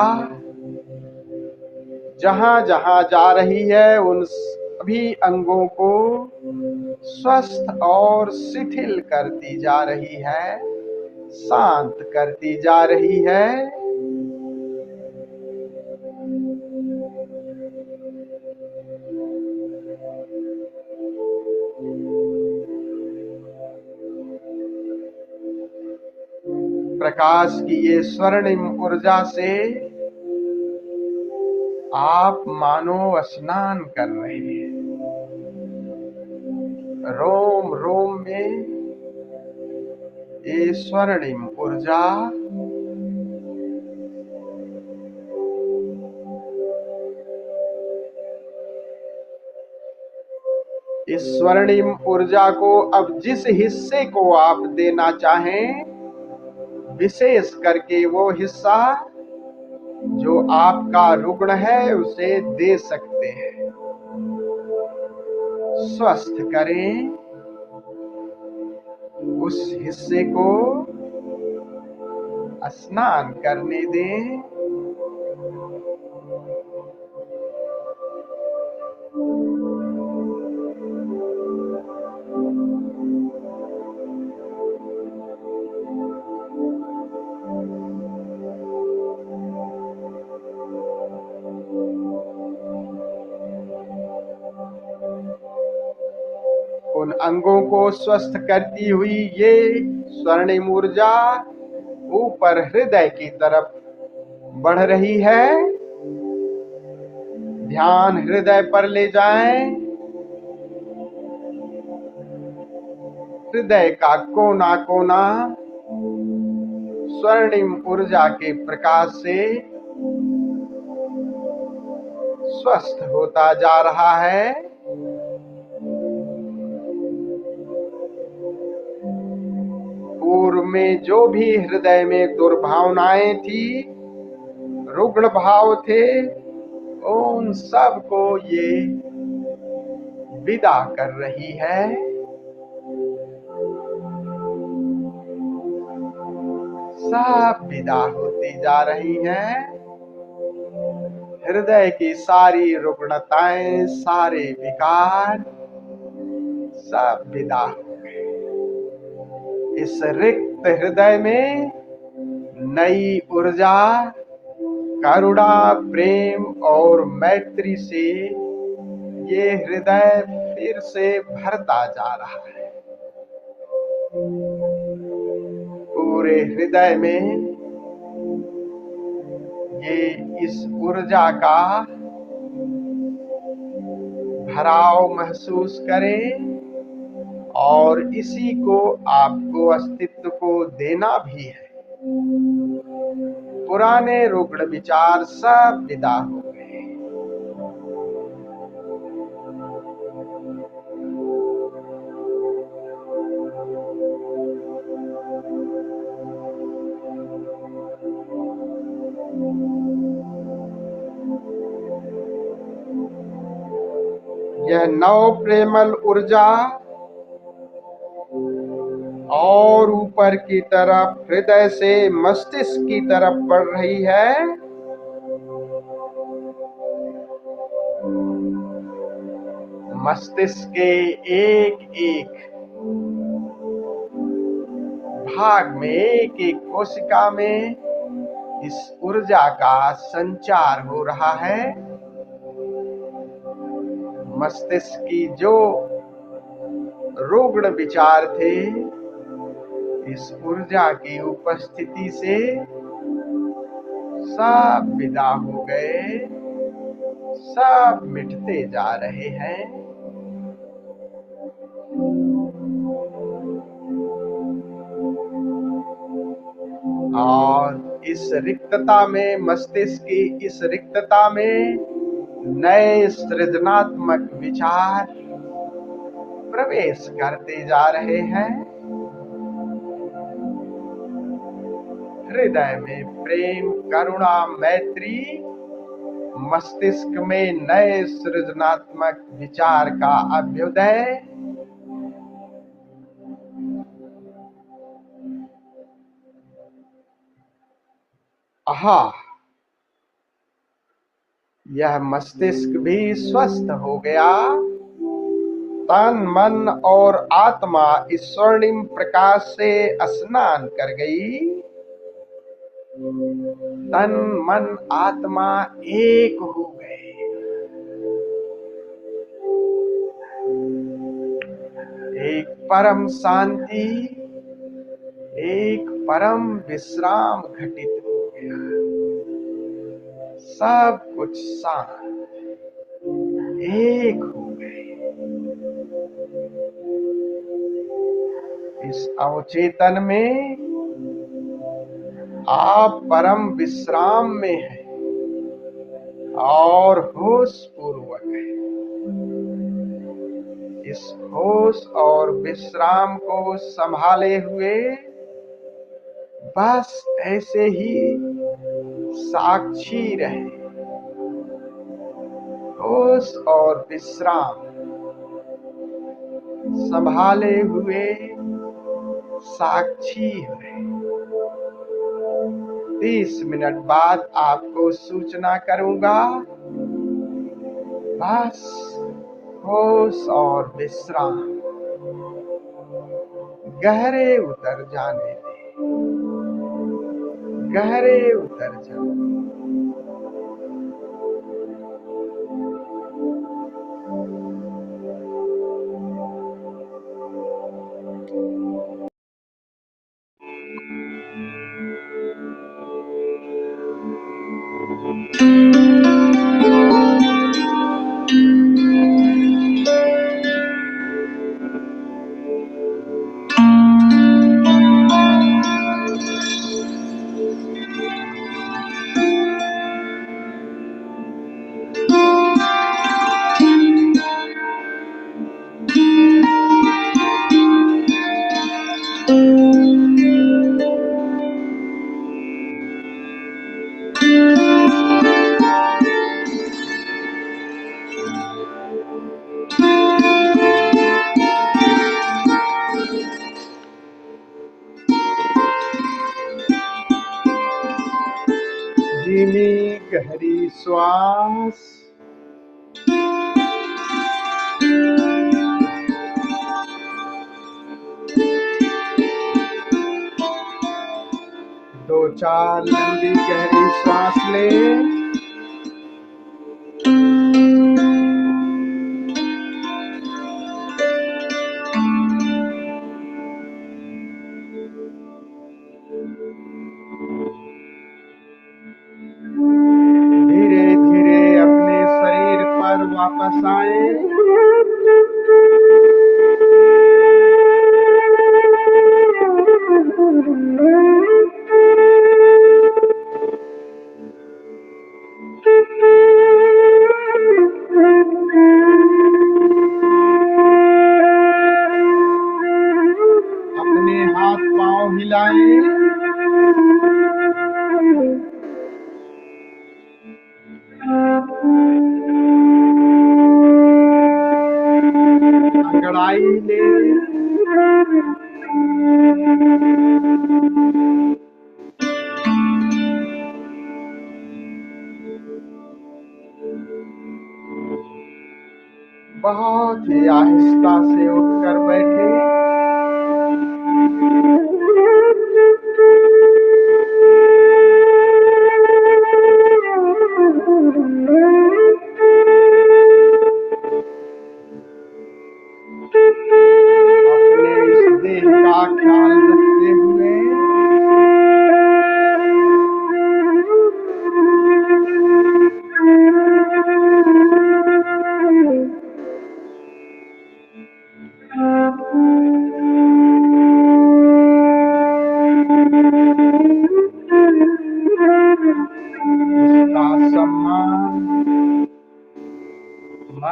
जहां जहां जा रही है उन सभी अंगों को स्वस्थ और शिथिल करती जा रही है, शांत करती जा रही है। प्रकाश की ये स्वर्णिम ऊर्जा से आप मानो स्नान कर रहे हैं। रोम रोम में ये स्वर्णिम ऊर्जा इस स्वर्णिम ऊर्जा को अब जिस हिस्से को आप देना चाहें, विशेष करके वो हिस्सा जो आपका रुग्ण है, उसे दे सकते हैं। स्वस्थ करें उस हिस्से को, स्नान करने दें। उन अंगों को स्वस्थ करती हुई ये स्वर्णिम ऊर्जा ऊपर हृदय की तरफ बढ़ रही है। ध्यान हृदय पर ले जाएं। हृदय का कोना कोना स्वर्णिम ऊर्जा के प्रकाश से स्वस्थ होता जा रहा है। पूर्व में जो भी हृदय में दुर्भावनाएं थी, रुग्ण भाव थे, उन सब को ये विदा कर रही है। सब विदा होती जा रही हैं। हृदय की सारी रुग्णताएं, सारे विकार सब विदा हो गए। इस रिक्त हृदय में नई ऊर्जा, करुणा, प्रेम और मैत्री से ये हृदय फिर से भरता जा रहा है। पूरे हृदय में ये इस ऊर्जा का भराव महसूस करें और इसी को आपको अस्तित्व को देना भी है। पुराने रुग्ण विचार सब विदा हो गए। यह नव प्रेमल ऊर्जा और ऊपर की तरफ हृदय से मस्तिष्क की तरफ बढ़ रही है। मस्तिष्क के एक एक भाग में, एक एक कोशिका में इस ऊर्जा का संचार हो रहा है। मस्तिष्क की जो रुग्ण विचार थे, इस ऊर्जा की उपस्थिति से सब विदा हो गए, सब मिटते जा रहे हैं। और इस रिक्तता में, मस्तिष्क की इस रिक्तता में नए सृजनात्मक विचार प्रवेश करते जा रहे हैं। हृदय में प्रेम, करुणा, मैत्री, मस्तिष्क में नए सृजनात्मक विचार का अभ्युदय। आहा, यह मस्तिष्क भी स्वस्थ हो गया। तन, मन और आत्मा इस स्वर्णिम प्रकाश से स्नान कर गई। तन, मन, आत्मा एक हो गए। एक परम शांति, एक परम विश्राम घटित हो गया। सब कुछ शांत, एक हो गए। इस अवचेतन में आप परम विश्राम में हैं और होश पूर्वक हैं। इस होश और विश्राम को संभाले हुए बस ऐसे ही साक्षी रहे। होश और विश्राम संभाले हुए साक्षी रहे। 30 मिनट बाद आपको सूचना करूंगा। बस होश और विश्राम गहरे उतर जाने दें, गहरे उतर जाने। धीमी गहरी श्वास। दो चार लंबी गहरी श्वास लें। धीरे धीरे अपने शरीर पर वापस आए। अपने हाथ पांव हिलाएं। अंगड़ाई ले। बहुत ही आहिस्ता से उठकर बैठे। अपने इस देह का ख्याल रखते हुए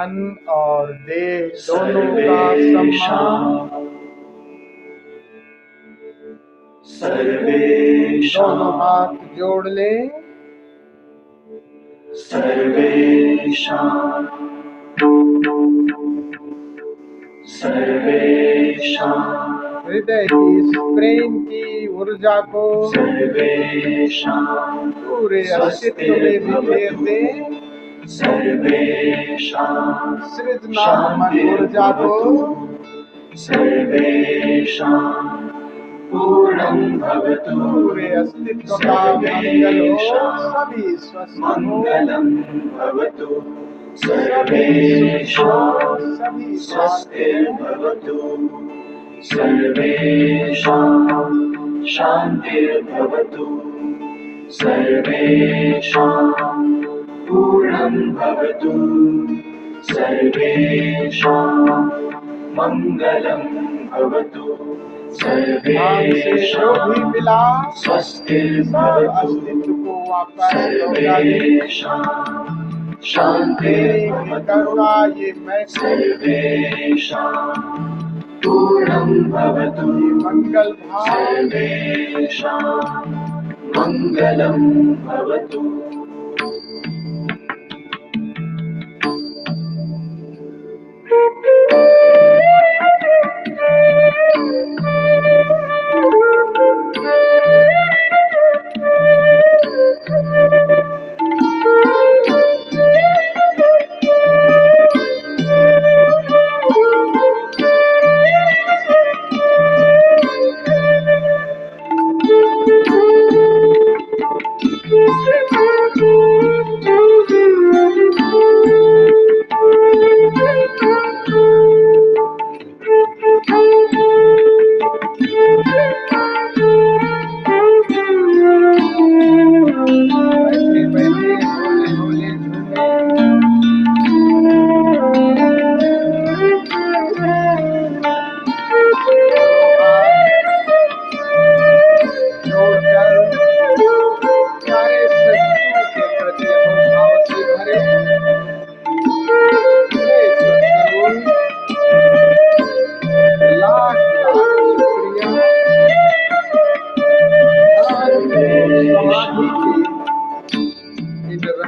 मन और देह दोनों का सम्मान। दोनों हाथ जोड़ लें। हृदय की इस प्रेम की ऊर्जा को पूरे अस्तित्व में बिखेर दें। सृजनात्मक ऊर्जा को पूरे अस्तित्व का मंगल हो। सभी स्वस्थ हो, सभी सुख हो, सभी
शांतिर्भवतु। सर्वेषां पूर्णं भवतु। सर्वेषां मंगलं भवतु।
जो भी मिला सब अस्तित्व को वापस लौटा दे। शांति की करुणा ये मैत्री
पूर्णं भवतु।
मंगल भाव
सर्वेषां मंगलं भवतु।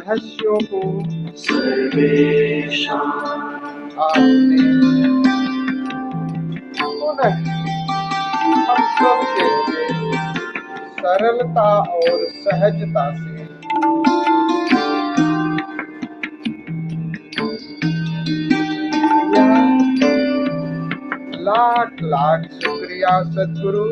रहस्यों को
आपने
पुनः हम सबके लिए सरलता और सहजता से लाख लाख शुक्रिया सद्गुरु।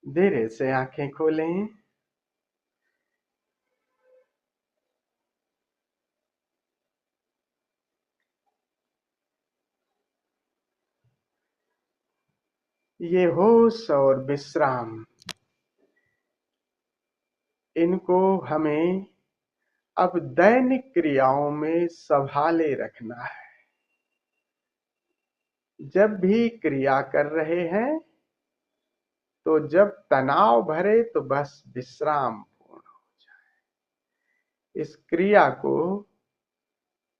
धीरे से आंखें खोलें। ये होश और विश्राम, इनको हमें अब दैनिक क्रियाओं में संभाले रखना है। जब भी क्रिया कर रहे हैं तो जब तनाव भरे तो बस विश्राम पूर्ण हो जाए। इस क्रिया को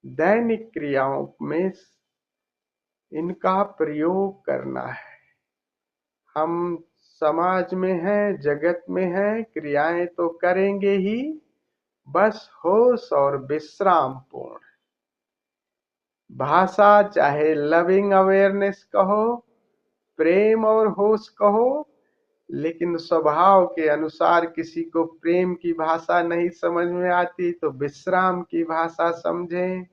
दैनिक क्रियाओं में इनका प्रयोग करना है। हम समाज में हैं, जगत में हैं, क्रियाएं तो करेंगे ही, बस होश और विश्राम पूर्ण। भाषा चाहे लविंग अवेयरनेस कहो, प्रेम और होश कहो, लेकिन स्वभाव के अनुसार किसी को प्रेम की भाषा नहीं समझ में आती तो विश्राम की भाषा समझें,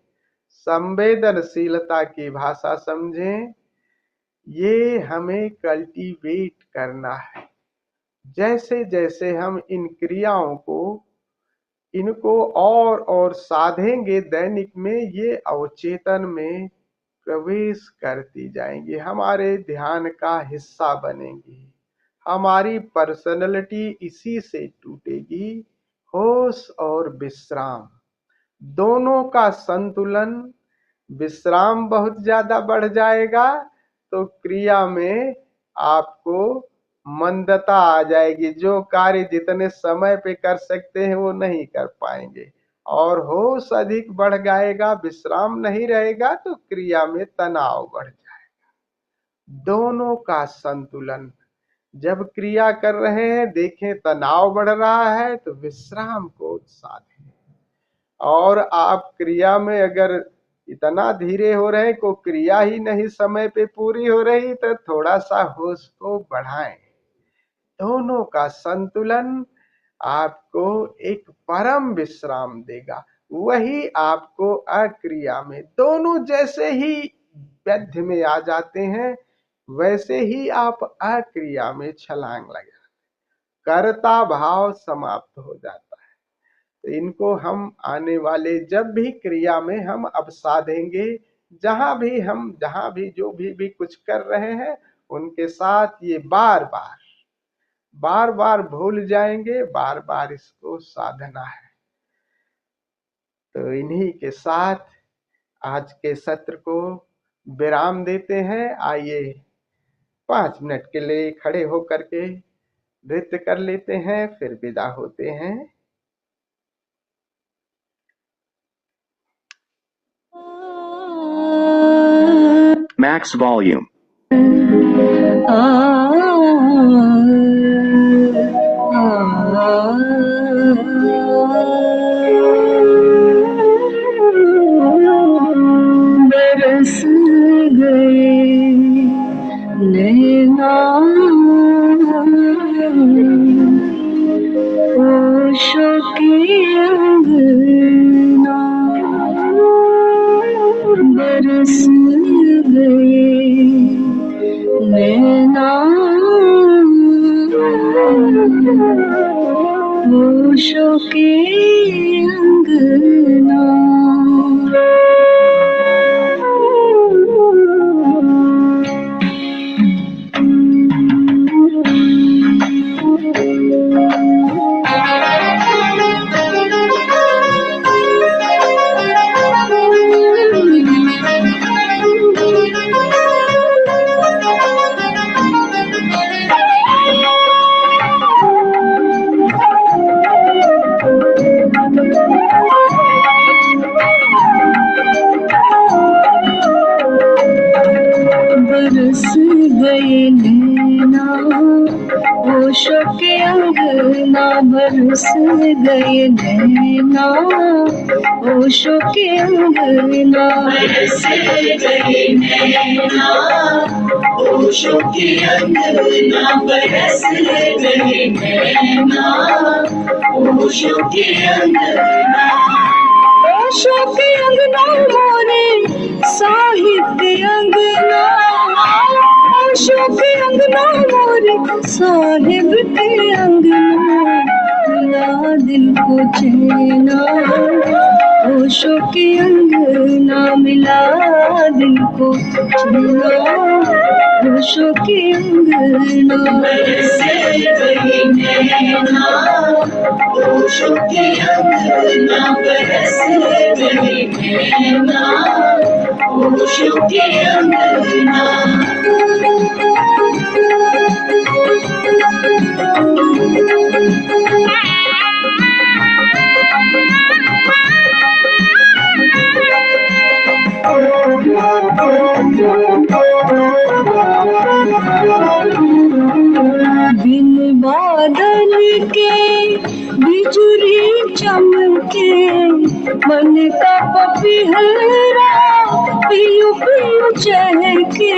संवेदनशीलता की भाषा समझें। ये हमें कल्टीवेट करना है। जैसे जैसे हम इन क्रियाओं को इनको और साधेंगे, दैनिक में ये अवचेतन में प्रवेश करती जाएंगी, हमारे ध्यान का हिस्सा बनेंगी। हमारी पर्सनैलिटी इसी से टूटेगी। होश और विश्राम दोनों का संतुलन। विश्राम बहुत ज्यादा बढ़ जाएगा तो क्रिया में आपको मंदता आ जाएगी। जो कार्य जितने समय पे कर सकते हैं वो नहीं कर पाएंगे। और होश अधिक बढ़ जाएगा, विश्राम नहीं रहेगा तो क्रिया में तनाव बढ़ जाएगा। दोनों का संतुलन। जब क्रिया कर रहे हैं देखें तनाव बढ़ रहा है तो विश्राम को साधें। और आप क्रिया में अगर इतना धीरे हो रहे को क्रिया ही नहीं समय पे पूरी हो रही तो थोड़ा सा होश को बढ़ाएं। दोनों का संतुलन आपको एक परम विश्राम देगा। वही आपको अक्रिया में, दोनों जैसे ही वैद्य में आ जाते हैं वैसे ही आप अक्रिया में छलांग लगा, कर्ता भाव समाप्त हो जाता है। तो इनको हम आने वाले जब भी क्रिया में हम अब साधेंगे, जहां भी जो भी कुछ कर रहे हैं उनके साथ ये बार बार भूल जाएंगे, बार बार इसको साधना है। तो इन्हीं के साथ आज के सत्र को विराम देते हैं। आइए 5 मिनट के लिए खड़े होकर के नृत्य कर लेते हैं, फिर विदा होते हैं।
Max volume.
बरस गए नैना होशों के अंगना, बरस गए नैना होशों के अंगना। बरस गए नैना होशों के अंगना, बरस गए नैना होशों के अंगना, बरस गए नैना होशों के अंगना, बरस गए नैना होशों के अंगना। होशों के अंगना मोरे साहित्य अंगना, होशों के अंगना मोरे साहिब के अंगना, मिला दिल को चैना। होशों के अंगना मिला दिल को चैना, होशों के अंगना। बरस गए नैना होशों के अंगना, बरस गए नैना होशों के अंगना। बिन बादल के बिजुली चमके, मन का पपीहरा पियू पियू चहके।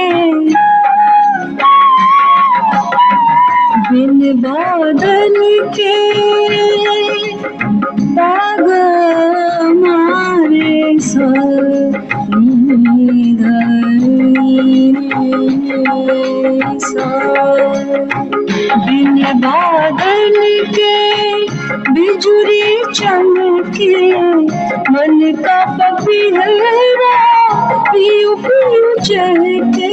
बिन बादल के दाग मारे सा बिन बादल के बिजुरी चमके मन का पपीहरा पियू पियू चहके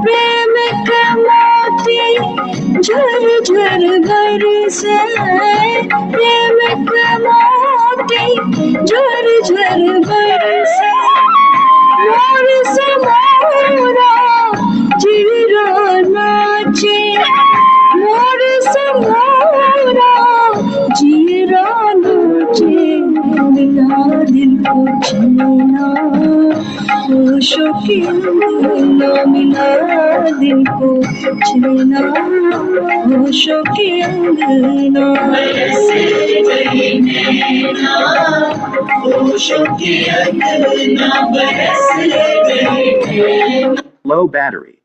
प्रेम के मोती झर झर बरसे प्रेम के मोती झर झर बरसे मोर से मोरा जीरा नाचे मोर से मोरा जीरा नाचे मिला दिल को छीना होशों की अंगना मिला दिल को छीना होशों की अंगना होशों की अंगना बरस गई
Low battery.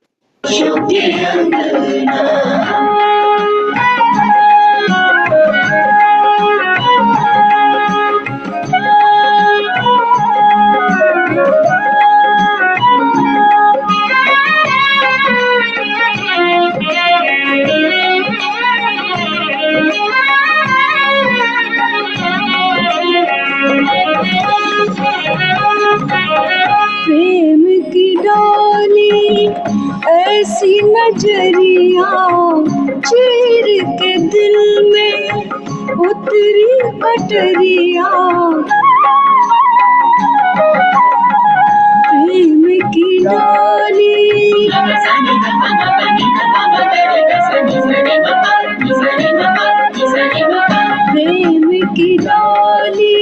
होशों की अंगना प्रेम की डाली ऐसी नजरिया चीर के दिल में उतरी कटरिया प्रेम की डाली प्रेम की डाली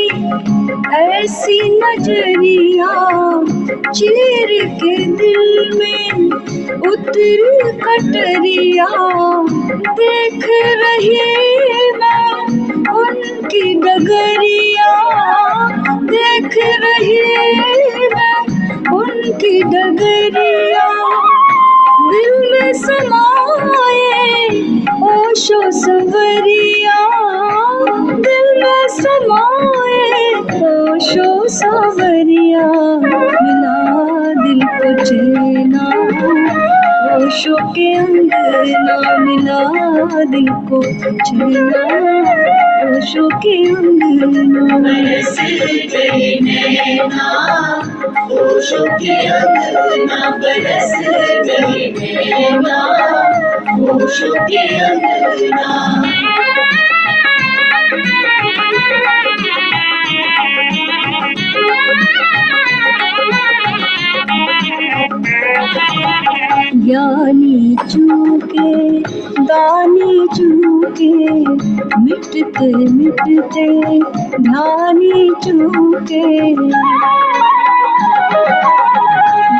ऐसी नजरिया चीर के दिल में उतरी कटरिया देख रही मैं उनकी डगरिया देख रही मैं उनकी डगरिया दिल में समाए ओशो सवरिया दिल में समाए ओशो सवरिया मिला दिल को चैना ओशो के अंगना मिला दिल को चैना ओशो के अंगना बरस गई नैना ओशो के अंगना बरस गई नैना ओशो के अंगना ज्ञानी चूके दानी चूके मिटते मिटते ध्यानी चूके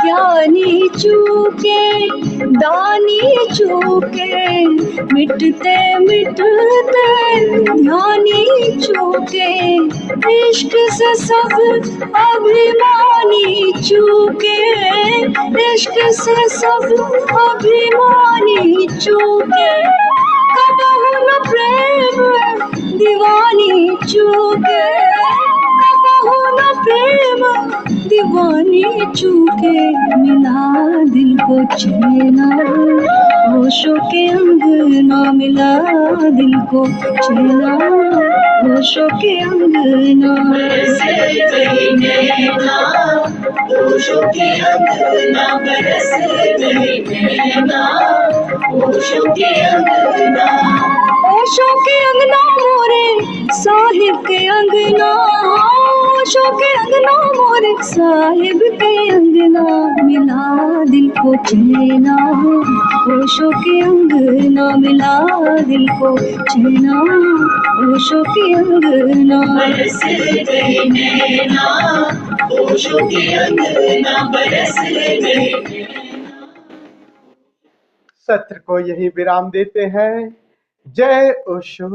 ज्ञानी चूके दानी चूके मिटते मिटते ध्यानी चूके इश्क से सब अभिमानी चूके इश्क से सब अभिमानी चूके कबहू न प्रेम दीवानी चूके कबहू न प्रेम दीवानी चूके मिला दिल को चैना होशों के अंगना मिला दिल को चैना होशों के अंगना बरस गई नैना होशों के अंगना बरस गई नैना होशों के अंगना होशों के अंगना मोरे साहिब के अंगना होशों के अंगना मोरे साहिब के अंगना मिला दिल को चैना होशों के अंगना मिला दिल को चैना होशों के अंगना बरस गई नैना होशों के अंगना बरस गई।
सत्र को यही विराम देते हैं। जय ओशो।